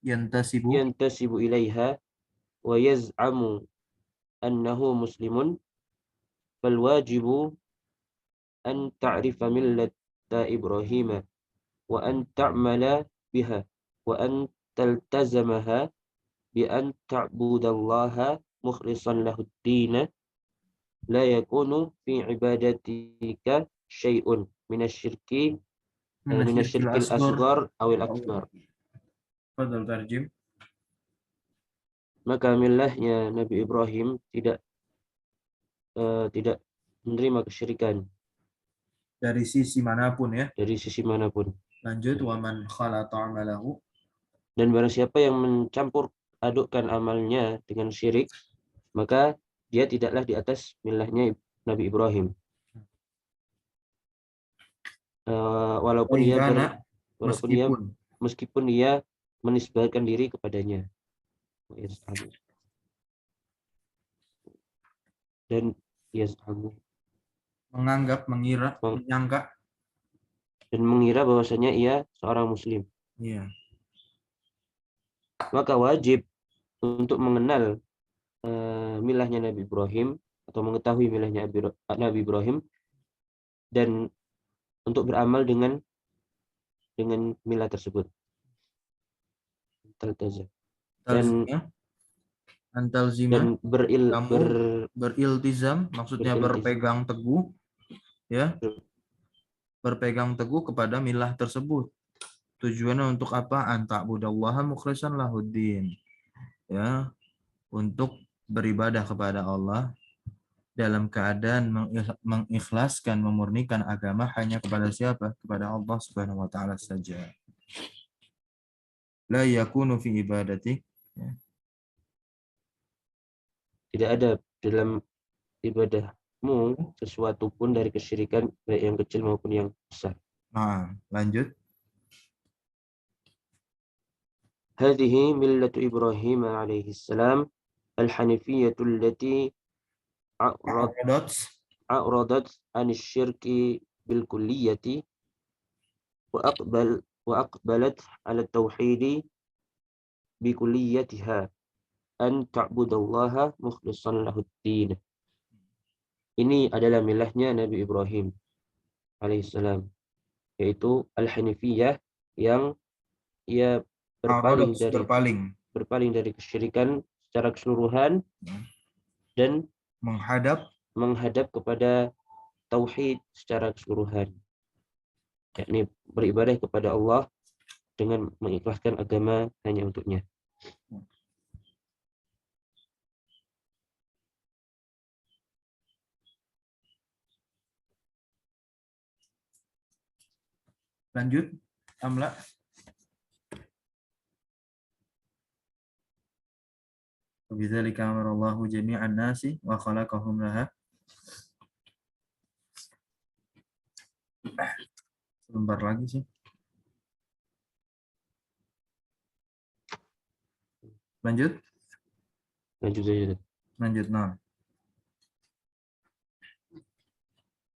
yantasibu. ينتسب إليها ويزعم أنه مسلم فالواجب أن تعرف ملة إبراهيم وأن تعمل بها وأن تلتزمها بأن تعبد الله مخلصا له الدين لا يكون في عبادتك شيء من الشرك من Minasyirkil الشرك asghar. الأصغر أو الأكبر. Fadal tarjim. Maka milahnya Nabi Ibrahim tidak menerima kesyirikan Dari sisi manapun ya. dari sisi manapun. Lanjut, waman khalata amalahu. Dan barang siapa yang mencampur adukkan amalnya dengan syirik, maka dia tidaklah di atas milahnya Nabi Ibrahim. walaupun Wain ia kana, walaupun ia meskipun. meskipun ia menisbahkan diri kepadanya. Dan yaz'amu, Menganggap, mengira, menyangka. dan mengira bahwasanya ia seorang muslim. Iya. Maka wajib untuk mengenal milahnya Nabi Ibrahim atau mengetahui milahnya Nabi Ibrahim dan untuk beramal dengan milah tersebut. Dan Talzimnya, antalzima, dan kamu beriltizam, maksudnya berpegang teguh, ya, berpegang teguh kepada milah tersebut. Tujuannya untuk apa? Anta'budallaha mukhlishan lahuddin. Ya, untuk beribadah kepada Allah dalam keadaan mengikhlaskan, memurnikan agama hanya kepada siapa? Kepada Allah Subhanahu wa taala saja. La yakunu fi ibadati, ya. Tidak ada dalam ibadahmu sesuatu pun dari kesyirikan, baik yang kecil maupun yang besar. Nah, lanjut. Hadhihi millatu Ibrahim alaihi salam al-hanifiyyatu allati a'radat anis syirki bil kulliyati wa aqbalat ala tauhidi bi kulliyatiha an ta'budallaha mukhlishan lahuddin. Ini adalah milahnya Nabi Ibrahim alaihissalam, yaitu al-hanifiyah, yang ia berpaling dari kesyirikan secara keseluruhan dan menghadap kepada tauhid secara keseluruhan, yakni beribadah kepada Allah dengan mengikhlaskan agama hanya untuknya. Lanjut, Amla. Wabidzalika amarallahu jami'an nasi wa khalaqahum laha. Sebentar lagi sih. Lanjut. Lanjut, nah.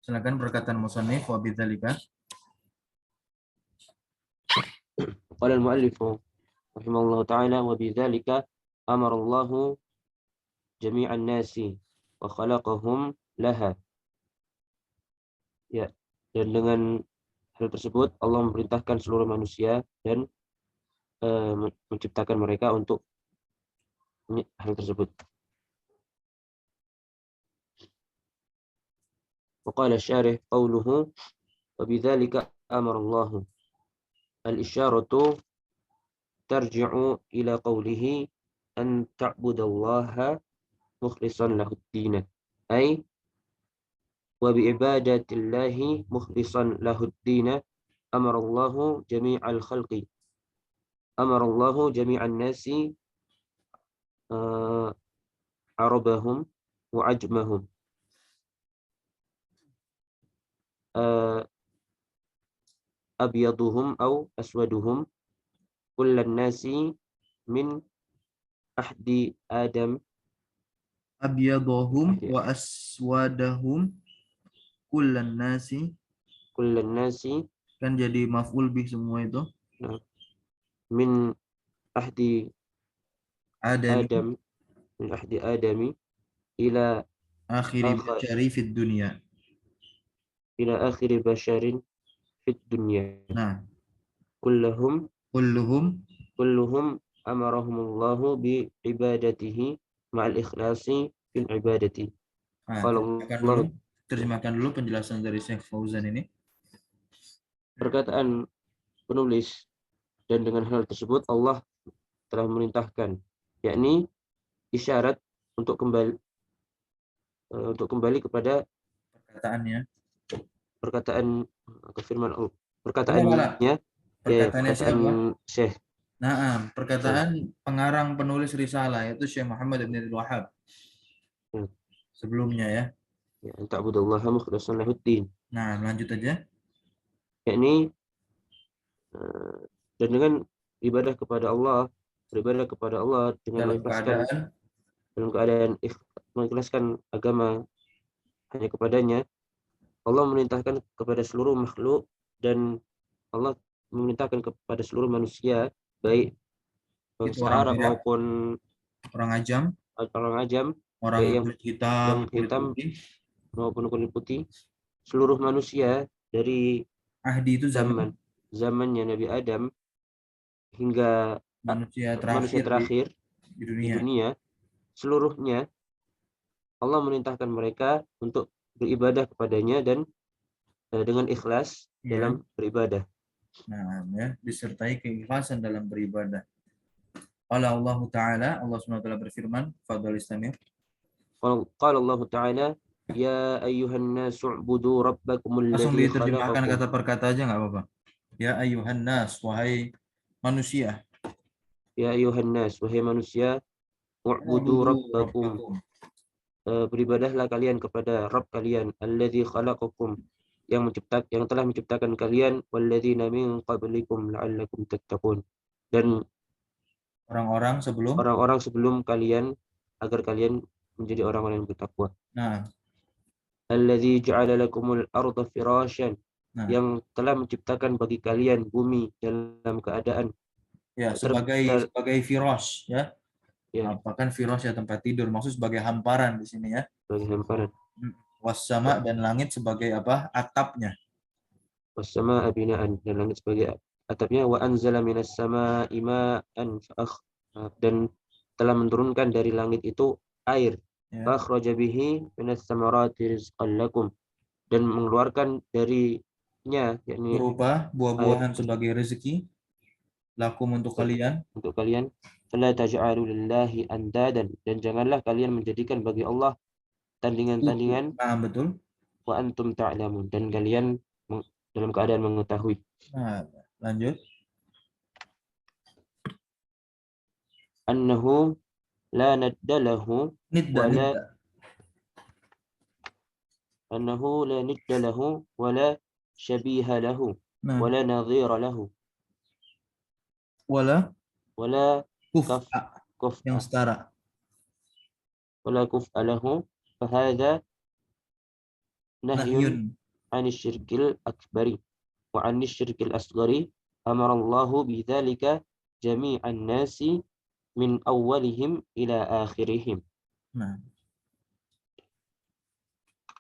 Silakan perkataan musannif wabidzalika. Qala al-muallif rahimahullahu ta'ala wa bidzalika amarallahu jami'an nasi wa khalaqahum laha. Ya, dan dengan hal tersebut Allah memerintahkan seluruh manusia dan menciptakan mereka untuk hal tersebut. Wa qala asy-syarih qawluhu wa bidzalika amarallahu. Al-isyaratu tarji'u ila qawlihi an ta'budallaha mukhlishan lahuddin, ay wa bi'ibadatillahi mukhlishan lahuddin amarallahu jami'al khalqi, amarallahu jami'an nasi arabahum wa ajmahum abyaduhum aw aswaduhum kullan nasi min ahdi Adam, abyadahum wa aswadahum kullan nasi kan jadi maf'ul bih semua itu. Nah, min ahdi Adam min ahdi Adami ila akhiri bashari fid dunya, ila akhiri basharin fid dunya. Nah, kulluhum amarahumullahu bi ibadatihi ma'al ikhlasi fil ibadati. Nah, terjemahkan dulu penjelasan dari Syekh Fauzan ini. Perkataan penulis, dan dengan hal tersebut Allah telah memerintahkan, yakni isyarat untuk kembali kepada perkataan Syekh. Nah, perkataan pengarang penulis risalah yaitu Syekh Muhammad bin Abdul Wahhab. Sebelumnya ya. Ta'budallaha mukhlishan lahuddin. Nah, lanjut aja. yakni dan dengan beribadah kepada Allah dengan dalam keadaan mengikhlaskan agama hanya kepadanya. Allah memerintahkan kepada seluruh makhluk, dan Allah memerintahkan kepada seluruh manusia, baik itu bangsa orang Arab Arab, maupun orang ajam, orang ajam, orang baik yang yang kulit hitam, kulit hitam putih. maupun kulit putih, seluruh manusia dari Ahdi itu zaman zamannya Nabi Adam hingga manusia manusia terakhir terakhir di di dunia. dunia, seluruhnya Allah memerintahkan mereka untuk beribadah kepadanya dan dengan ikhlas Ya. dalam beribadah. Nah, ya, disertai keikhlasan dalam beribadah. Qala Allah Ta'ala, Allah SWT berfirman, Fadhal Istamir. Qala Allah Ta'ala, ya ayyuhan nasu u'budu rabbakumul Langsung ladzi diterjemahkan khalaqakum. kata per kata aja nggak apa-apa. Ya ayuhan nas, wahai manusia. Ya ayyuhan nas, wahai manusia, u'budu Ubudu rabbakum. rabbakum. Beribadahlah kalian kepada Rabb kalian, alladzi khalaqakum, yang telah menciptakan kalian, walladzina min qablikum la'allakum tattaqun, dan Orang-orang sebelum. orang-orang sebelum kalian agar kalian menjadi orang-orang yang bertakwa. Nah, Alladzi ja'ala lakumul arda firasyan, nah, yang telah menciptakan bagi kalian bumi dalam keadaan ya sebagai firas ya. ya, Apakah firas ya tempat tidur? Maksud sebagai hamparan di sini ya. bagi hamparan. Wassama dan langit sebagai apa? Atapnya. Wassama'a bina'an, dan langit sebagai atapnya. Wa anzala minas sama'i ma'an dan telah menurunkan dari langit itu air. Ya. Fakhraja bihi minas samarati rizqan lakum, dan mengeluarkan darinya, yakni Berupa air buah-buahan sebagai rezeki lakum untuk kalian. Fala taj'alu lillahi andadan, dan janganlah kalian menjadikan bagi Allah tandingan-tandingan, Nah, betul. wa antum ta'lamun, dan kalian dalam keadaan mengetahui. Nah, lanjut. Annahu la nadda lahu Nidda, wa la nidda. annahu la nidda lahu wa la syabiha lahu Nah, wa la nadhira lahu wala wa la kuf'a yang kuf'a setara. wa la kuf'a lahu, fahadha nahyun Nahyun. anis syirkil akbari wa anis syirkil asghari, amarallahu bidzalika jami'an nasi min awwalihim ila akhirihim. Nah,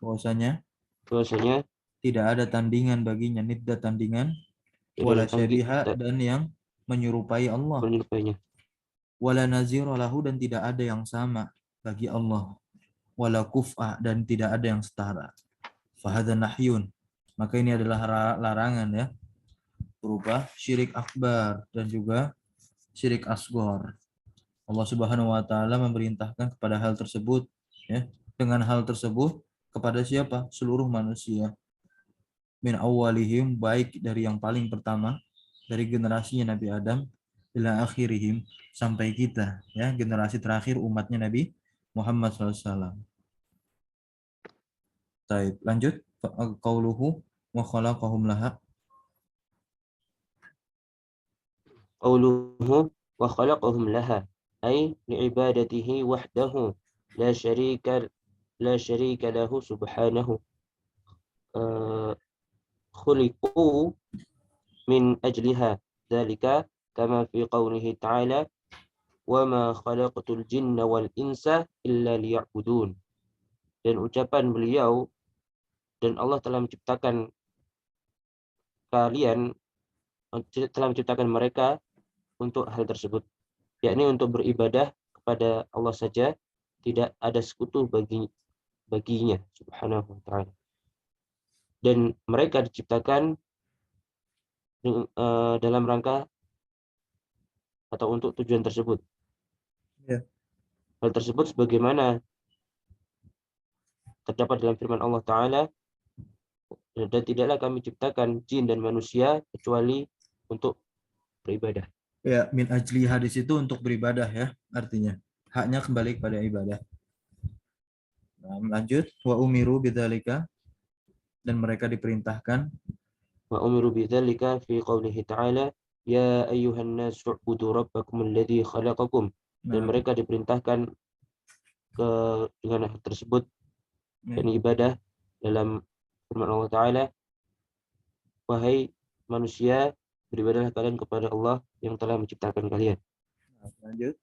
bahwasanya Bahwasanya tidak ada tandingan baginya, nidda tandingan, wala syabiha dan yang menyerupai Allah, menyerupainya, wala nazira lahu dan tidak ada yang sama bagi Allah, wala kuf'a dan tidak ada yang setara. Fahadha nahyun, maka ini adalah larangan ya, berupa syirik akbar dan juga syirik asghar. Allah Subhanahu wa taala memerintahkan kepada hal tersebut ya, dengan hal tersebut kepada siapa? Seluruh manusia. Min awalihim, baik dari yang paling pertama dari generasinya Nabi Adam ila akhirihim, sampai kita ya, generasi terakhir umatnya Nabi Muhammad SAW. Baik, lanjut. Qauluhu wa khalaqahum laha. qauluhu wa khalaqahum laha, ay li'ibadatihi wahdahu la syarika lahu subhanahu, khuliqu min ajliha dzalika kama fi qawlihi ta'ala wa ma khalaqatul jinna wal insa illa liya'budun. Dan ucapan beliau, dan Allah telah menciptakan mereka untuk hal tersebut, yakni untuk beribadah kepada Allah saja, tidak ada sekutu baginya subhanahu wa ta'ala. Dan mereka diciptakan dalam rangka atau untuk tujuan tersebut. Ya. Hal tersebut sebagaimana terdapat dalam firman Allah Ta'ala, dan tidaklah kami ciptakan jin dan manusia kecuali untuk beribadah. Ya, min ajli hadis itu untuk beribadah ya, artinya haknya kembali kepada ibadah. Nah, lanjut, wa umiru bidzalika, dan mereka diperintahkan Wa umiru bidzalika fi qoulihi ta'ala ya ayyuhan nasu ubudu rabbakum alladzi khalaqakum. Dan mereka diperintahkan dengan hal tersebut dan ibadah dalam firman Allah Ta'ala, wahai manusia, beribadahlah kalian kepada Allah yang telah menciptakan kalian. Lanjut.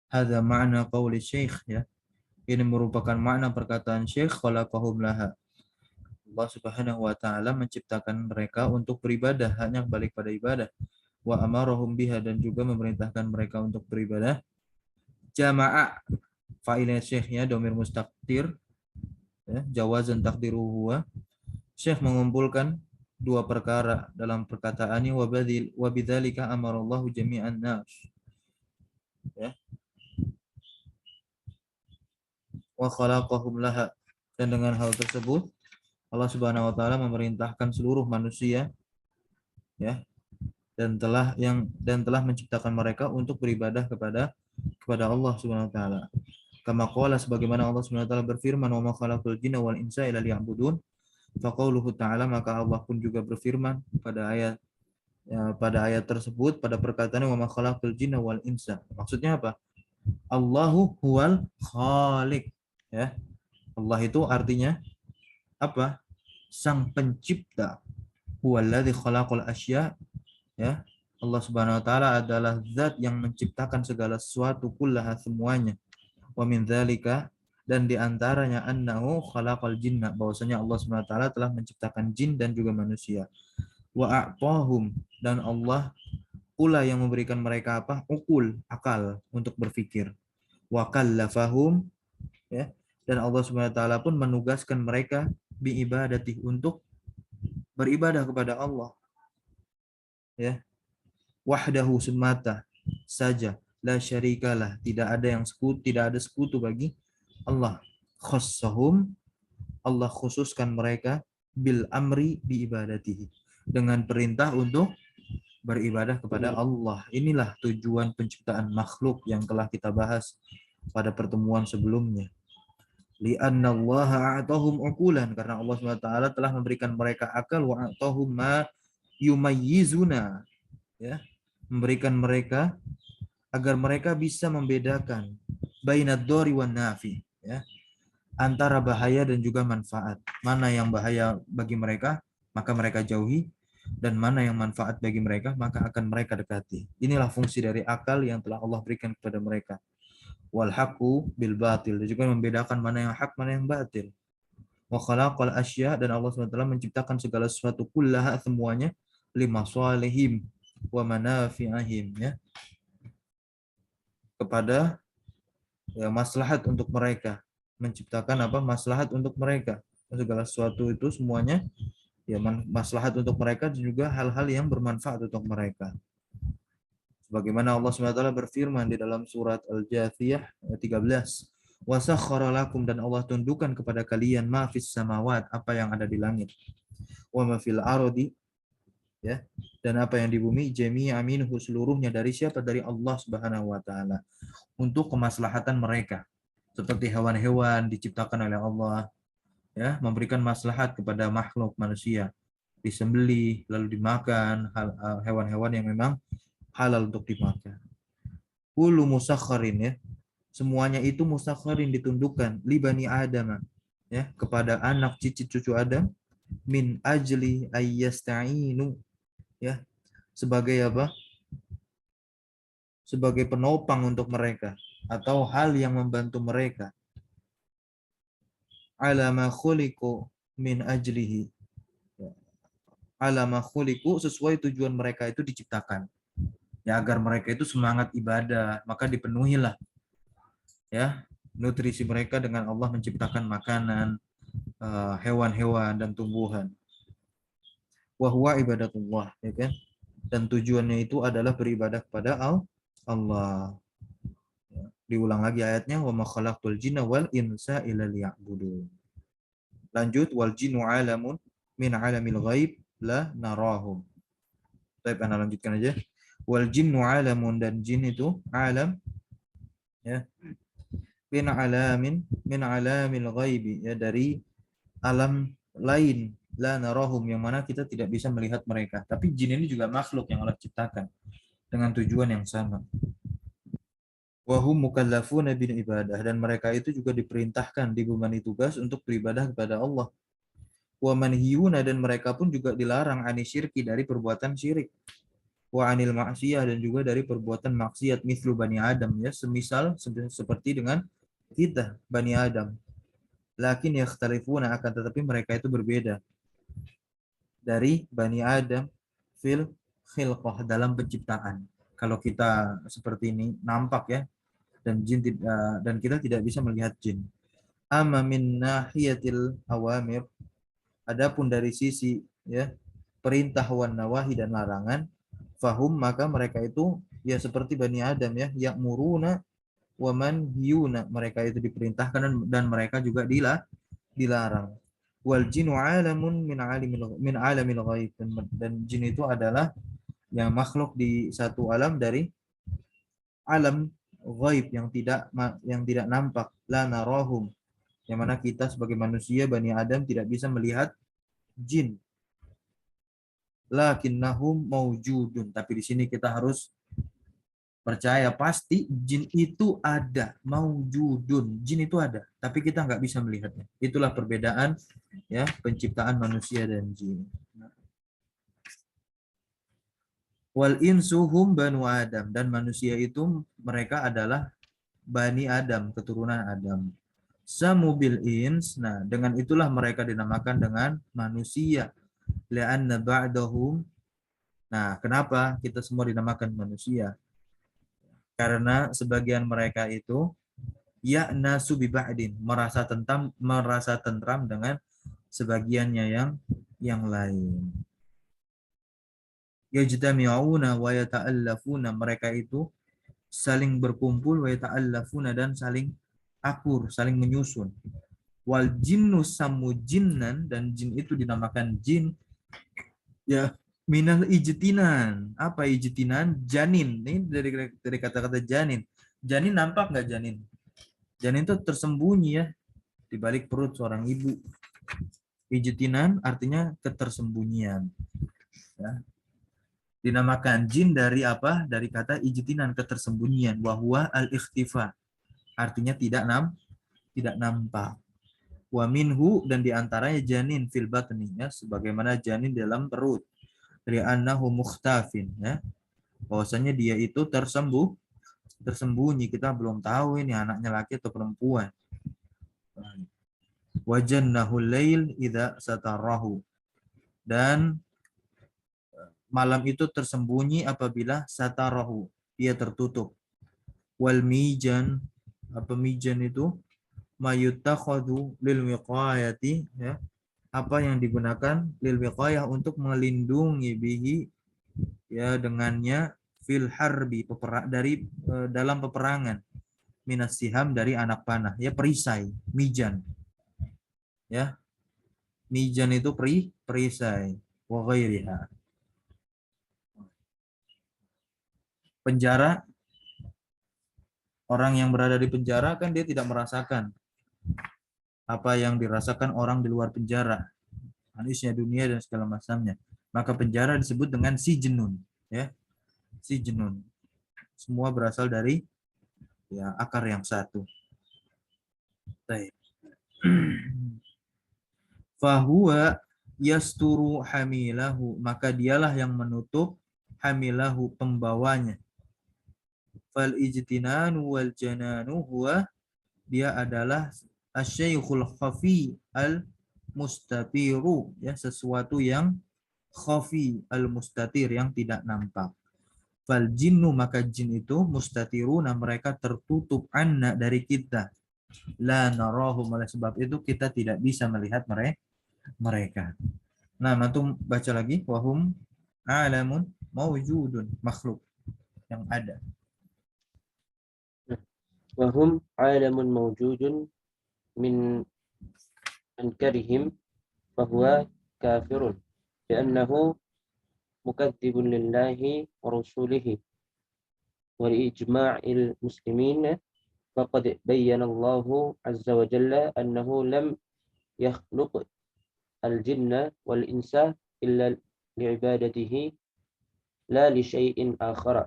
Hadza ma'na qauli syekh, ya. Ini merupakan makna perkataan syekh, khalaqahum laha. Allah Subhanahu wa taala menciptakan mereka untuk beribadah, hanya balik pada ibadah. Wa amarahum biha, dan juga memerintahkan mereka untuk beribadah. Jama'a, fa'ilnya syekhnya domir mustaqdir, ya, jawazan takdiru huwa. Syekh mengumpulkan dua perkara dalam perkataannya, wa bidzalika amarallahu jami'an nas, ya, wa khalaqahum laha, dan dengan hal tersebut Allah Subhanahu wa taala memerintahkan seluruh manusia, ya, dan telah menciptakan mereka untuk beribadah kepada Allah Subhanahu wa taala. Kama qala, sebagaimana Allah Subhanahu wa taala berfirman, wa ma khalaqul jinna wal insa illa liya'budun. Faqauluhu ta'ala, maka Allah pun juga berfirman pada ayat tersebut, pada perkataan wa ma khalaqul jinna wal insa. Maksudnya apa? Allahu huwal khaliq, ya. Allah itu artinya apa? Sang pencipta. Huwallazi khalaqal asya, ya. Allah Subhanahu wa taala adalah zat yang menciptakan segala sesuatu, kullaha, semuanya. Wa min dzalika, dan di antaranya annahu khalaqal jinna, bahwasanya Allah Subhanahu wa taala telah menciptakan jin dan juga manusia. Wa a'tahum, dan Allah pula yang memberikan mereka apa? Uqul, akal untuk berpikir. Wa kallafahum, ya, dan Allah Subhanahu wa taala pun menugaskan mereka bi ibadati, untuk beribadah kepada Allah, ya, wahdahu, semata saja, la syarikalah, tidak ada sekutu bagi Allah. Khassahum, Allah khususkan mereka bil amri bi ibadatihi, dengan perintah untuk beribadah kepada Allah. Inilah tujuan penciptaan makhluk yang telah kita bahas pada pertemuan sebelumnya. Li'anna Allah a'tahum uqulan, karena Allah SWT telah memberikan mereka akal, wa a'tahum ma yumayyizuna, ya, memberikan mereka agar mereka bisa membedakan bainad dori wan nafi, ya, antara bahaya dan juga manfaat. Mana yang bahaya bagi mereka, maka mereka jauhi, dan mana yang manfaat bagi mereka, maka akan mereka dekati. Inilah fungsi dari akal yang telah Allah berikan kepada mereka. Wal haqqu bil batil, dan juga membedakan mana yang hak, mana yang batil. Wa khalaqal asya, dan Allah SWT menciptakan segala sesuatu, kullaha, semuanya, limasalihim wa manafi'ahim, ya, kepada, ya, maslahat untuk mereka. Menciptakan apa? Maslahat untuk mereka. Segala sesuatu itu semuanya, ya, maslahat untuk mereka, dan juga hal-hal yang bermanfaat untuk mereka. Sebagaimana Allah SWT berfirman di dalam surat Al-Jathiyah 13, wa sakhkhara lakum, dan Allah tundukkan kepada kalian, ma fis samawat, apa yang ada di langit, wa ma fil ardi, ya, dan apa yang di bumi, jami'a minhu, seluruhnya dari siapa? Dari Allah Subhanahu wa taala, untuk kemaslahatan mereka. Seperti hewan-hewan diciptakan oleh Allah, ya, memberikan maslahat kepada makhluk manusia, disembelih lalu dimakan, hewan-hewan yang memang halal untuk dimakan. Kullu musakharin, ya, semuanya itu musakharin, ditundukkan, li bani Adam, ya, kepada anak cicit cucu Adam, min ajli ayyasta'inu, ya, sebagai apa? Sebagai penopang untuk mereka, atau hal yang membantu mereka. Ala ma khuliqu min ajlihi, ala ma khuliqu, sesuai tujuan mereka itu diciptakan, ya, agar mereka itu semangat ibadah, maka dipenuhilah, ya, nutrisi mereka dengan Allah menciptakan makanan, hewan-hewan dan tumbuhan. Wa huwa ibadatullah, ya kan? Dan tujuannya itu adalah beribadah kepada Allah. Ya. Diulang lagi ayatnya, wa ma khalaqtul jinna wal insa illa liya'budun. Lanjut, wal jinnu alamun min alamil ghaib la narahum. Baik, ana lanjutkan aja. Wal jinnu alamun, dan jin itu alam, ya, min alamil ghaibi, ya, dari alam lain la narahum, yang mana kita tidak bisa melihat mereka. Tapi jin ini juga makhluk yang Allah ciptakan dengan tujuan yang sama. Wa hum mukallafuna bil ibadah, dan mereka itu juga diperintahkan, dibebani tugas untuk beribadah kepada Allah. Wa manhiyuna, dan mereka pun juga dilarang anisyirki, dari perbuatan syirik. Wa anil maksiyah, dan juga dari perbuatan maksiat, mislu bani Adam, ya, semisal seperti dengan kita bani Adam. Lakin yakhtalifuna, akan tetapi mereka itu berbeda dari bani Adam fil khilqah, dalam penciptaan. Kalau kita seperti ini nampak, ya, dan jin dan kita tidak bisa melihat jin. Amma min nahiyatil awamir, adapun dari sisi, ya, perintah wan nawahi dan larangan, fahum, maka mereka itu ya seperti bani Adam, ya, ya'muruna wa manhiyuna, mereka itu diperintahkan dan mereka juga dilarang. Wal jinu alamun min alamil ghaib, dan jin itu adalah yang makhluk di satu alam dari alam ghaib yang tidak nampak, la narahum, yang mana kita sebagai manusia bani Adam tidak bisa melihat jin. Lakinnahum maujudun, tapi di sini kita harus percaya pasti jin itu ada, maujudun, jin itu ada, tapi kita nggak bisa melihatnya. Itulah perbedaan, ya, penciptaan manusia dan jin. Wal insuhum banu Adam, dan manusia itu mereka adalah bani Adam, keturunan Adam. Samubil ins, nah dengan itulah mereka dinamakan dengan manusia. Li'anna ba'dahum, nah kenapa kita semua dinamakan manusia? Karena sebagian mereka itu ya'nasu bi ba'din, merasa tentram dengan sebagiannya yang lain. Yajtami'una wa yata'allafuna, mereka itu saling berkumpul, wa yata'allafuna, dan saling akur, saling menyusun. Wal jinnu samu jinnan, dan jin itu dinamakan jin, ya, minal ijtinan. Apa ijtinan? Janin. Ini dari kata-kata janin. Janin nampak nggak janin? Janin itu tersembunyi, ya, di balik perut seorang ibu. Ijtinan artinya ketersembunyian. Ya. Dinamakan jin dari apa? Dari kata ijtinan, ketersembunyian. Wahwa al-ikhtifa, artinya tidak nampak. Wa minhu, dan diantaranya janin fil batni, ya, sebagaimana janin dalam perut. Dari annahu mukhtafin, ya, bahwasanya dia itu tersembunyi, kita belum tahu ini anaknya laki atau perempuan. Wajannahu lail idza satarahu, dan malam itu tersembunyi apabila satarahu, dia tertutup. Wal mijan, apa mijan itu? Mayutakhadhu lil wiqayati, ya, apa yang digunakan lil wiqayah, untuk melindungi bihi, ya, dengannya, fil harbi, dari dalam peperangan, minas siham, dari anak panah, ya, perisai, mijan, ya, mijan itu perisai, wa ghairiha. Penjara, orang yang berada di penjara kan dia tidak merasakan apa yang dirasakan orang di luar penjara, manisnya dunia dan segala macamnya. Maka penjara disebut dengan si jenun, ya, si jenun. Semua berasal dari, ya, akar yang satu. Baik. Fahuwa yasturu hamilahu, maka dialah yang menutup hamilahu, pembawanya. Fal ijtinanu wal jananu huwa, dia adalah asyaikhul khafi al mustatiru, ya, sesuatu yang khafi al mustatir, yang tidak nampak. Fal jinnu, maka jin itu mustatiruna, mereka tertutup, anna, dari kita, la narahum, oleh sebab itu kita tidak bisa melihat mereka. Nah, antum baca lagi, wahum alamun mawjudun, makhluk yang ada. Wahum alamun mawjudun min ankarihim fahuwa kafirun li'annahu mukadzibun lillahi wa rasulihi wa li'ijma'il muslimin. فقد بين الله عز وجل أنه لم يخلق al-jinna wal insa illa li'ibadatihi la li syai'in akhara.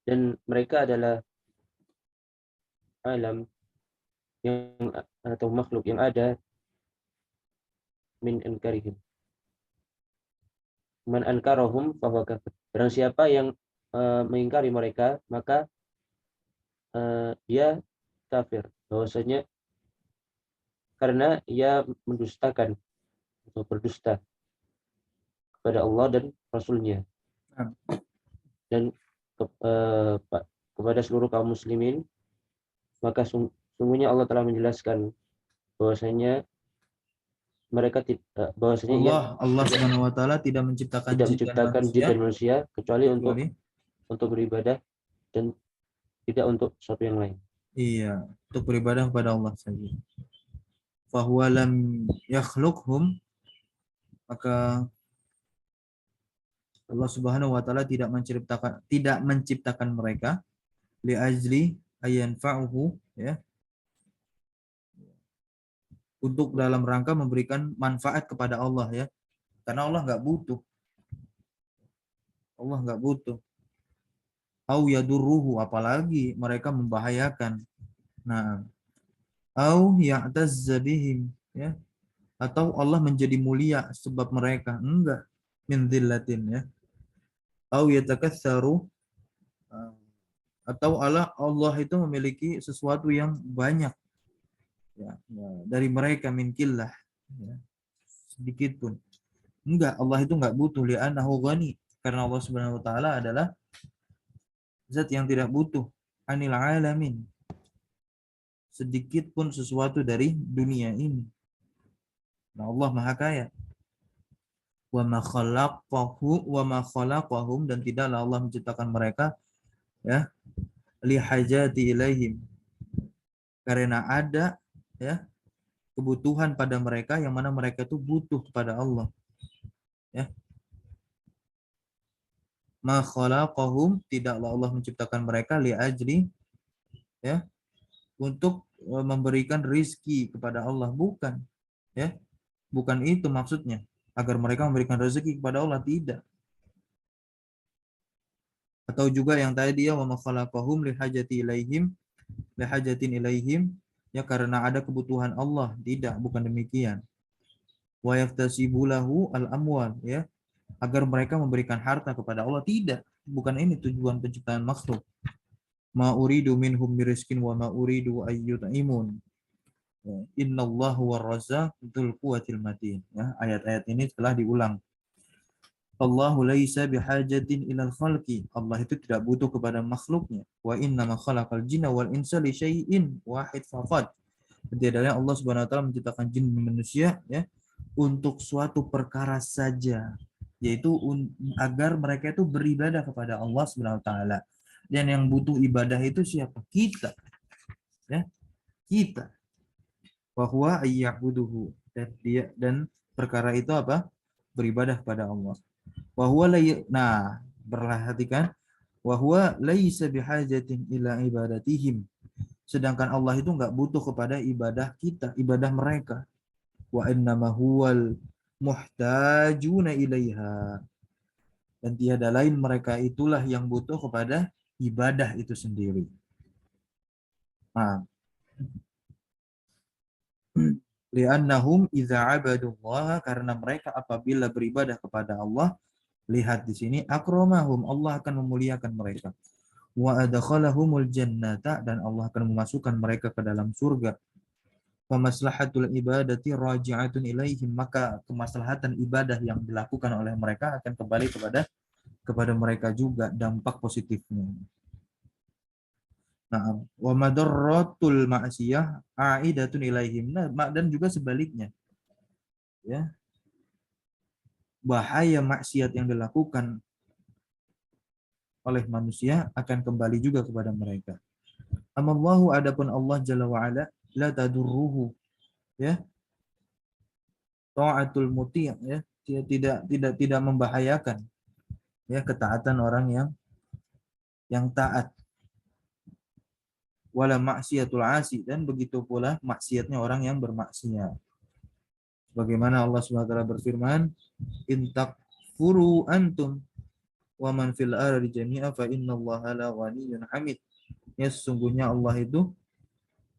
Dan mereka adalah alam yang atau makhluk yang ada min ankarihim. Man ankarahum fahuwa kafir. Barang siapa yang mengingkari mereka, maka dia kafir. Bahwasanya karena ia mendustakan atau berdusta kepada Allah dan Rasulnya. Dan kepada seluruh kaum muslimin, maka sungguhnya Allah telah menjelaskan bahwasanya mereka bahwasanya Allah Subhanahu wa taala tidak menciptakan tidak jin menciptakan jin dan manusia kecuali kecuali untuk beribadah dan tidak untuk sesuatu yang lain. iya, untuk beribadah kepada Allah saja. Fahuwa lam yakhluqhum, maka Allah Subhanahu wa taala tidak menciptakan mereka li ajli ayanfa'uhu, ya, untuk dalam rangka memberikan manfaat kepada Allah, ya. Karena Allah nggak butuh. Allah nggak butuh. Au yadurruhu, apalagi mereka membahayakan. Nah, au ya'tazza bihim, ya. Atau Allah menjadi mulia sebab mereka, enggak, min dzillatin, ya. Au yatakassaru, atau Allah itu memiliki sesuatu yang banyak, ya, dari mereka min killah, ya, sedikit pun. Enggak, Allah itu enggak butuh, li'annahu ghani, karena Allah Subhanahu wa taala adalah zat yang tidak butuh anil alamin, sedikit pun sesuatu dari dunia ini. Nah, Allah Maha Kaya. Wa ma khalaqahum, dan tidaklah Allah menciptakan mereka, ya, li hajati ilaihim, karena ada, ya, kebutuhan pada mereka yang mana mereka itu butuh kepada Allah, ya. Ma khalaqahum, tidaklah Allah menciptakan mereka li ajli, ya, untuk memberikan rizki kepada Allah, bukan, ya, bukan itu maksudnya, agar mereka memberikan rezeki kepada Allah, tidak. Atau juga yang tadi, ya, wa ma khalaqahum li hajatin ilaihim, ya, karena ada kebutuhan Allah, tidak, bukan demikian. Wa yaftasibu lahu al-amwal, ya, agar mereka memberikan harta kepada Allah, tidak, bukan ini tujuan penciptaan makhluk. Ma uridu minhum miriskin wa ma uridu ayyut'imun, innallahu war-razzaq dzul quwwatil matin, ya. Ayat-ayat ini telah diulang. Allahu laisa bihajatin ilal khalqi, Allah itu tidak butuh kepada makhluknya. Wa innama khalaqal jinna wal insa li syai'in wahid faqat, tidaklah Allah Subhanahu wa taala menciptakan jin dan manusia, ya, untuk suatu perkara saja, yaitu agar mereka itu beribadah kepada Allah Subhanahu wa taala. Dan yang butuh ibadah itu siapa? Kita, ya, kita. Wa huwa ayyabuduhu, dan perkara itu apa? Beribadah kepada Allah. Wa huwa nah, perhatikan, wa huwa laisa bihajatin ila ibadatihim, sedangkan Allah itu enggak butuh kepada ibadah kita, ibadah mereka. Wa innama huwal muhtajuna ilaiha, dan tiada lain mereka itulah yang butuh kepada ibadah itu sendiri. Nah, li'annahum idza 'abadullaha, karena mereka apabila beribadah kepada Allah, lihat di sini, akramahum, Allah akan memuliakan mereka. Wa adkhalahumul jannata, dan Allah akan memasukkan mereka ke dalam surga. Wa maslahatul ibadati raji'atun ilaihim, maka kemaslahatan ibadah yang dilakukan oleh mereka akan kembali kepada mereka juga, dampak positifnya. Nah, wa madarratul ma'siyah a'idatun ilaihim, dan juga sebaliknya, ya, bahaya maksiat yang dilakukan oleh manusia akan kembali juga kepada mereka. Amallahu, adapun Allah Jalla wa Ala, la tadurruhu, ya, ta'atul muti', ya, tidak membahayakan, ya, ketaatan orang yang taat. Wala maksiatul asi, dan begitu pula maksiatnya orang yang bermaksiat. Bagaimana Allah SWT berfirman, in takfuru antum wa man fil ardi jami'a fa innallaha la ghaniyyun hamid. Ya, sesungguhnya Allah itu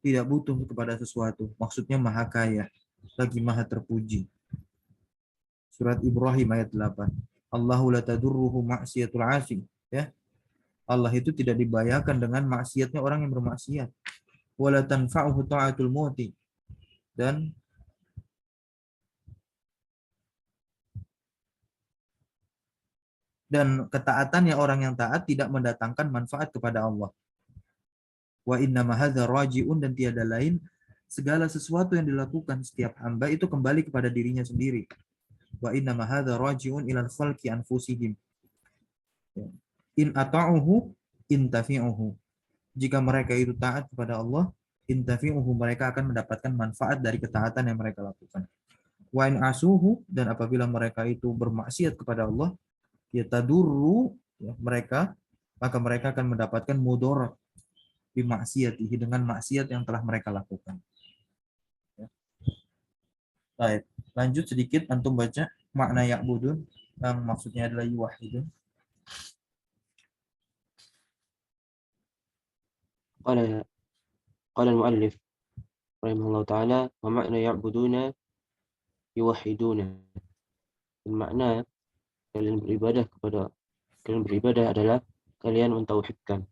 tidak butuh kepada sesuatu. Maksudnya maha kaya, lagi maha terpuji. Surat Ibrahim ayat 8. Allahu la tadurruhu ma'siyatul 'asi. Ya. Allah itu tidak dibahayakan dengan maksiatnya orang yang bermaksiat. Wala tanfa'uhu ta'atul muti. Dan ketaatannya orang yang taat tidak mendatangkan manfaat kepada Allah. Wa inna mahadza raji'un, dan tiada lain segala sesuatu yang dilakukan setiap hamba itu kembali kepada dirinya sendiri. Wa inna mahadza raji'un ilal khalqi anfusihim. In ata'uhu intafi'uhu. Jika mereka itu taat kepada Allah, intafi'uhu, mereka akan mendapatkan manfaat dari ketaatan yang mereka lakukan. Wa in asuhu, dan apabila mereka itu bermaksiat kepada Allah, ya tadurru, ya, maka mereka akan mendapatkan mudarat bimaksiatihi, dengan maksiat yang telah mereka lakukan. Ya. Baik, lanjut sedikit, antum baca makna ya'budun yang maksudnya adalah yuwahidun. قال المؤلف رحمه الله تعالى ومعنى يعبدون يوحدون. Makna kalian beribadah adalah kalian mentauhidkan.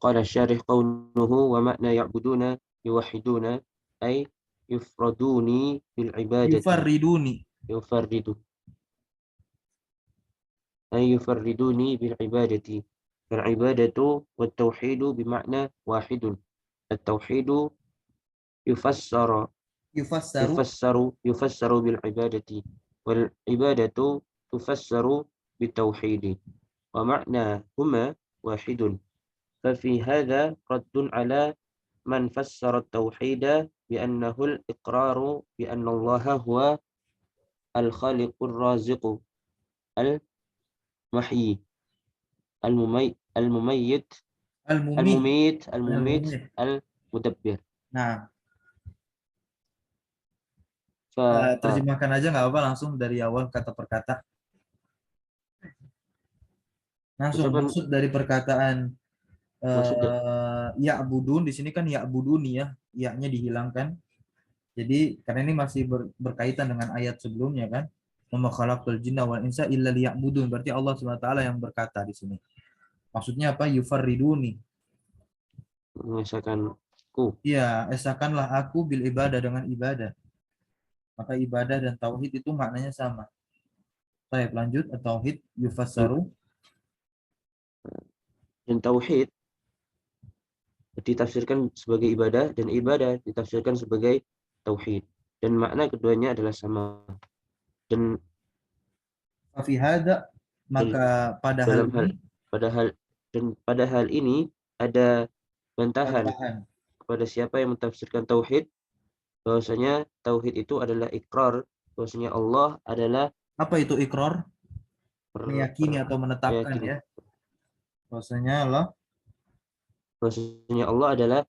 قال الشارح قوله ومعنى يعبدون يوحدون أي يفردوني بالعبادة. يفردوني بالعبادة. فالعبادة والتوحيد بمعنى واحد. التوحيد يفسر بالعبادة، والعبادة تفسر بالتوحيد، ومعناهما واحد. ففي هذا رد على من فسر التوحيد بأنه الإقرار بأن الله هو الخالق الرازق المحيي المميت المدبر. Nah, terjemahkan aja nggak apa, langsung dari awal kata per kata. Langsung maksud dari perkataan ya'budun di sini kan ya'buduni, ya, ya-nya dihilangkan. Jadi karena ini masih berkaitan dengan ayat sebelumnya kan. Wa ma khalaqtul jinna wal insa illa liya'budun. Berarti Allah SWT yang berkata di sini. Maksudnya apa? Yufarriduni. Mengesahkanku. Iya, esakanlah aku bil ibadah, dengan ibadah. Maka ibadah dan tauhid itu maknanya sama. Baik, lanjut. Tauhid yufassaru. Dan tauhid ditafsirkan sebagai ibadah, dan ibadah ditafsirkan sebagai tauhid, dan makna keduanya adalah sama. Dan fi hada, maka pada hal ini ada bantahan kepada siapa yang mentafsirkan tauhid, bahwasanya tauhid itu adalah ikrar, bahwasanya Allah adalah. Apa itu ikrar? Meyakini atau menetapkan, ya. Bahwasanya Allah adalah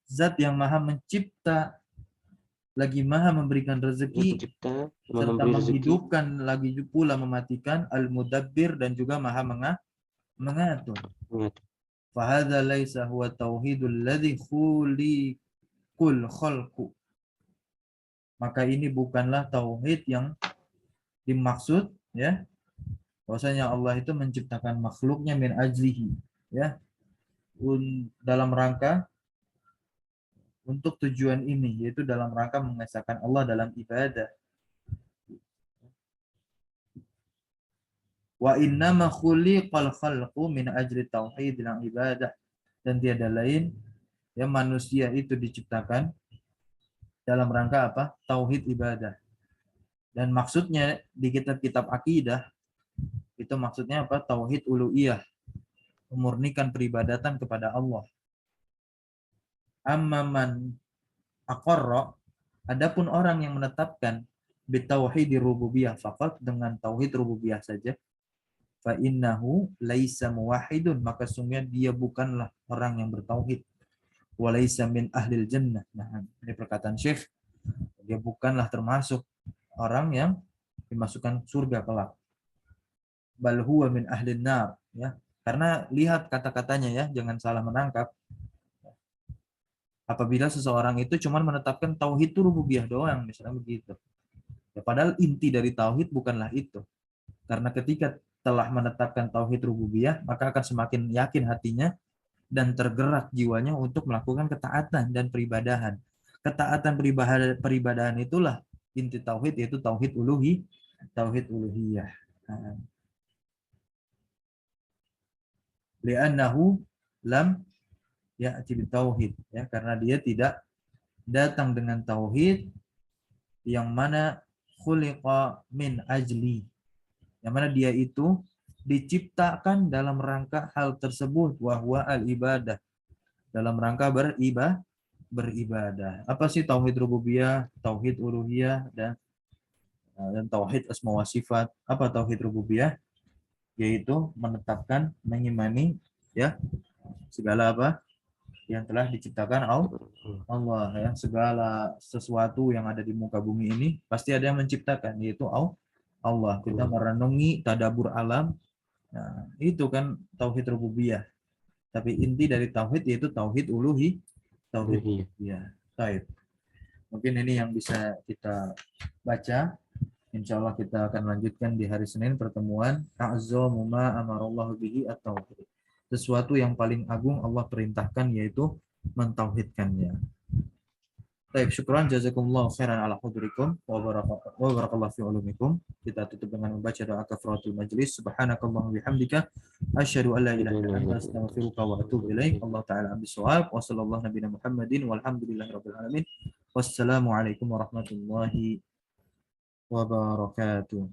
zat yang maha mencipta, lagi maha memberikan rezeki, serta menghidupkan, lagi pula mematikan, al-mudabbir, dan juga maha mengatur. Fahadza laisa huwa tauhidul ladzi khuliqul khalqu. Maka ini bukanlah tauhid yang dimaksud, ya. Bahwasanya Allah itu menciptakan makhluknya min ajlihi, ya, dalam rangka untuk tujuan ini, yaitu dalam rangka mengesahkan Allah dalam ibadah. Wa innama khuliqal khalqu min ajli tauhidil ibadah. Dan tiada lain, ya, manusia itu diciptakan dalam rangka apa? Tauhid ibadah. Dan maksudnya di kitab-kitab akidah itu maksudnya apa? Tauhid uluhiyah, memurnikan peribadatan kepada Allah. Amman aqarra, adapun orang yang menetapkan bitauhid rububiyah faqat, dengan tauhid rububiyah saja, fa innahu laisa muwahhidun, maka sungguhnya dia bukanlah orang yang bertauhid. walaysa min ahlil jannah. Nah, ini perkataan Syekh, dia bukanlah termasuk orang yang dimasukkan surga kelak. Bal huwa min ahlin nar, ya. Karena lihat kata-katanya ya, jangan salah menangkap. Apabila seseorang itu cuma menetapkan tauhid rububiyah doang, misalnya begitu. Ya, padahal inti dari tauhid bukanlah itu. Karena ketika telah menetapkan tauhid rububiyah, maka akan semakin yakin hatinya dan tergerak jiwanya untuk melakukan ketaatan dan peribadahan. Ketaatan peribadahan itulah inti tauhid, yaitu tauhid uluhiyah. Li'annahu lam ya'ti bitauhid, ya, karena dia tidak datang dengan tauhid yang mana khuliqa min ajli, yang mana dia itu diciptakan dalam rangka hal tersebut, wa huwa al-ibadah, dalam rangka beribadah. Apa sih tauhid rububiyah, tauhid uluhiyah, dan tauhid asma wa sifat? Apa tauhid rububiyah? Yaitu menetapkan, mengimani ya segala apa yang telah diciptakan Allah, ya, segala sesuatu yang ada di muka bumi ini pasti ada yang menciptakan, yaitu Allah. Kita merenungi tadabur alam, nah, itu kan tauhid rububiyah. Tapi inti dari tauhid yaitu tauhid uluhiyah. Baik. Mungkin ini yang bisa kita baca. Insya Allah kita akan lanjutkan di hari Senin pertemuan a'zamu ma amarallahu bihi at-tauhid. Sesuatu yang paling agung Allah perintahkan yaitu mentauhidkannya. Baik, syukran jazakumullah khairan ala hudurikum wa barakallahu fi ulumikum. Kita tutup dengan membaca doa kafaratul majlis. Subhanakallahumma bihamdika asyhadu an la ilaha illa anta astaghfiruka wa atubu ilaik. Allah taala ambishawab wa sallallahu nabiyana Muhammadin walhamdulillahirabbil alamin. Wassalamu alaikum warahmatullahi wabarakatuh.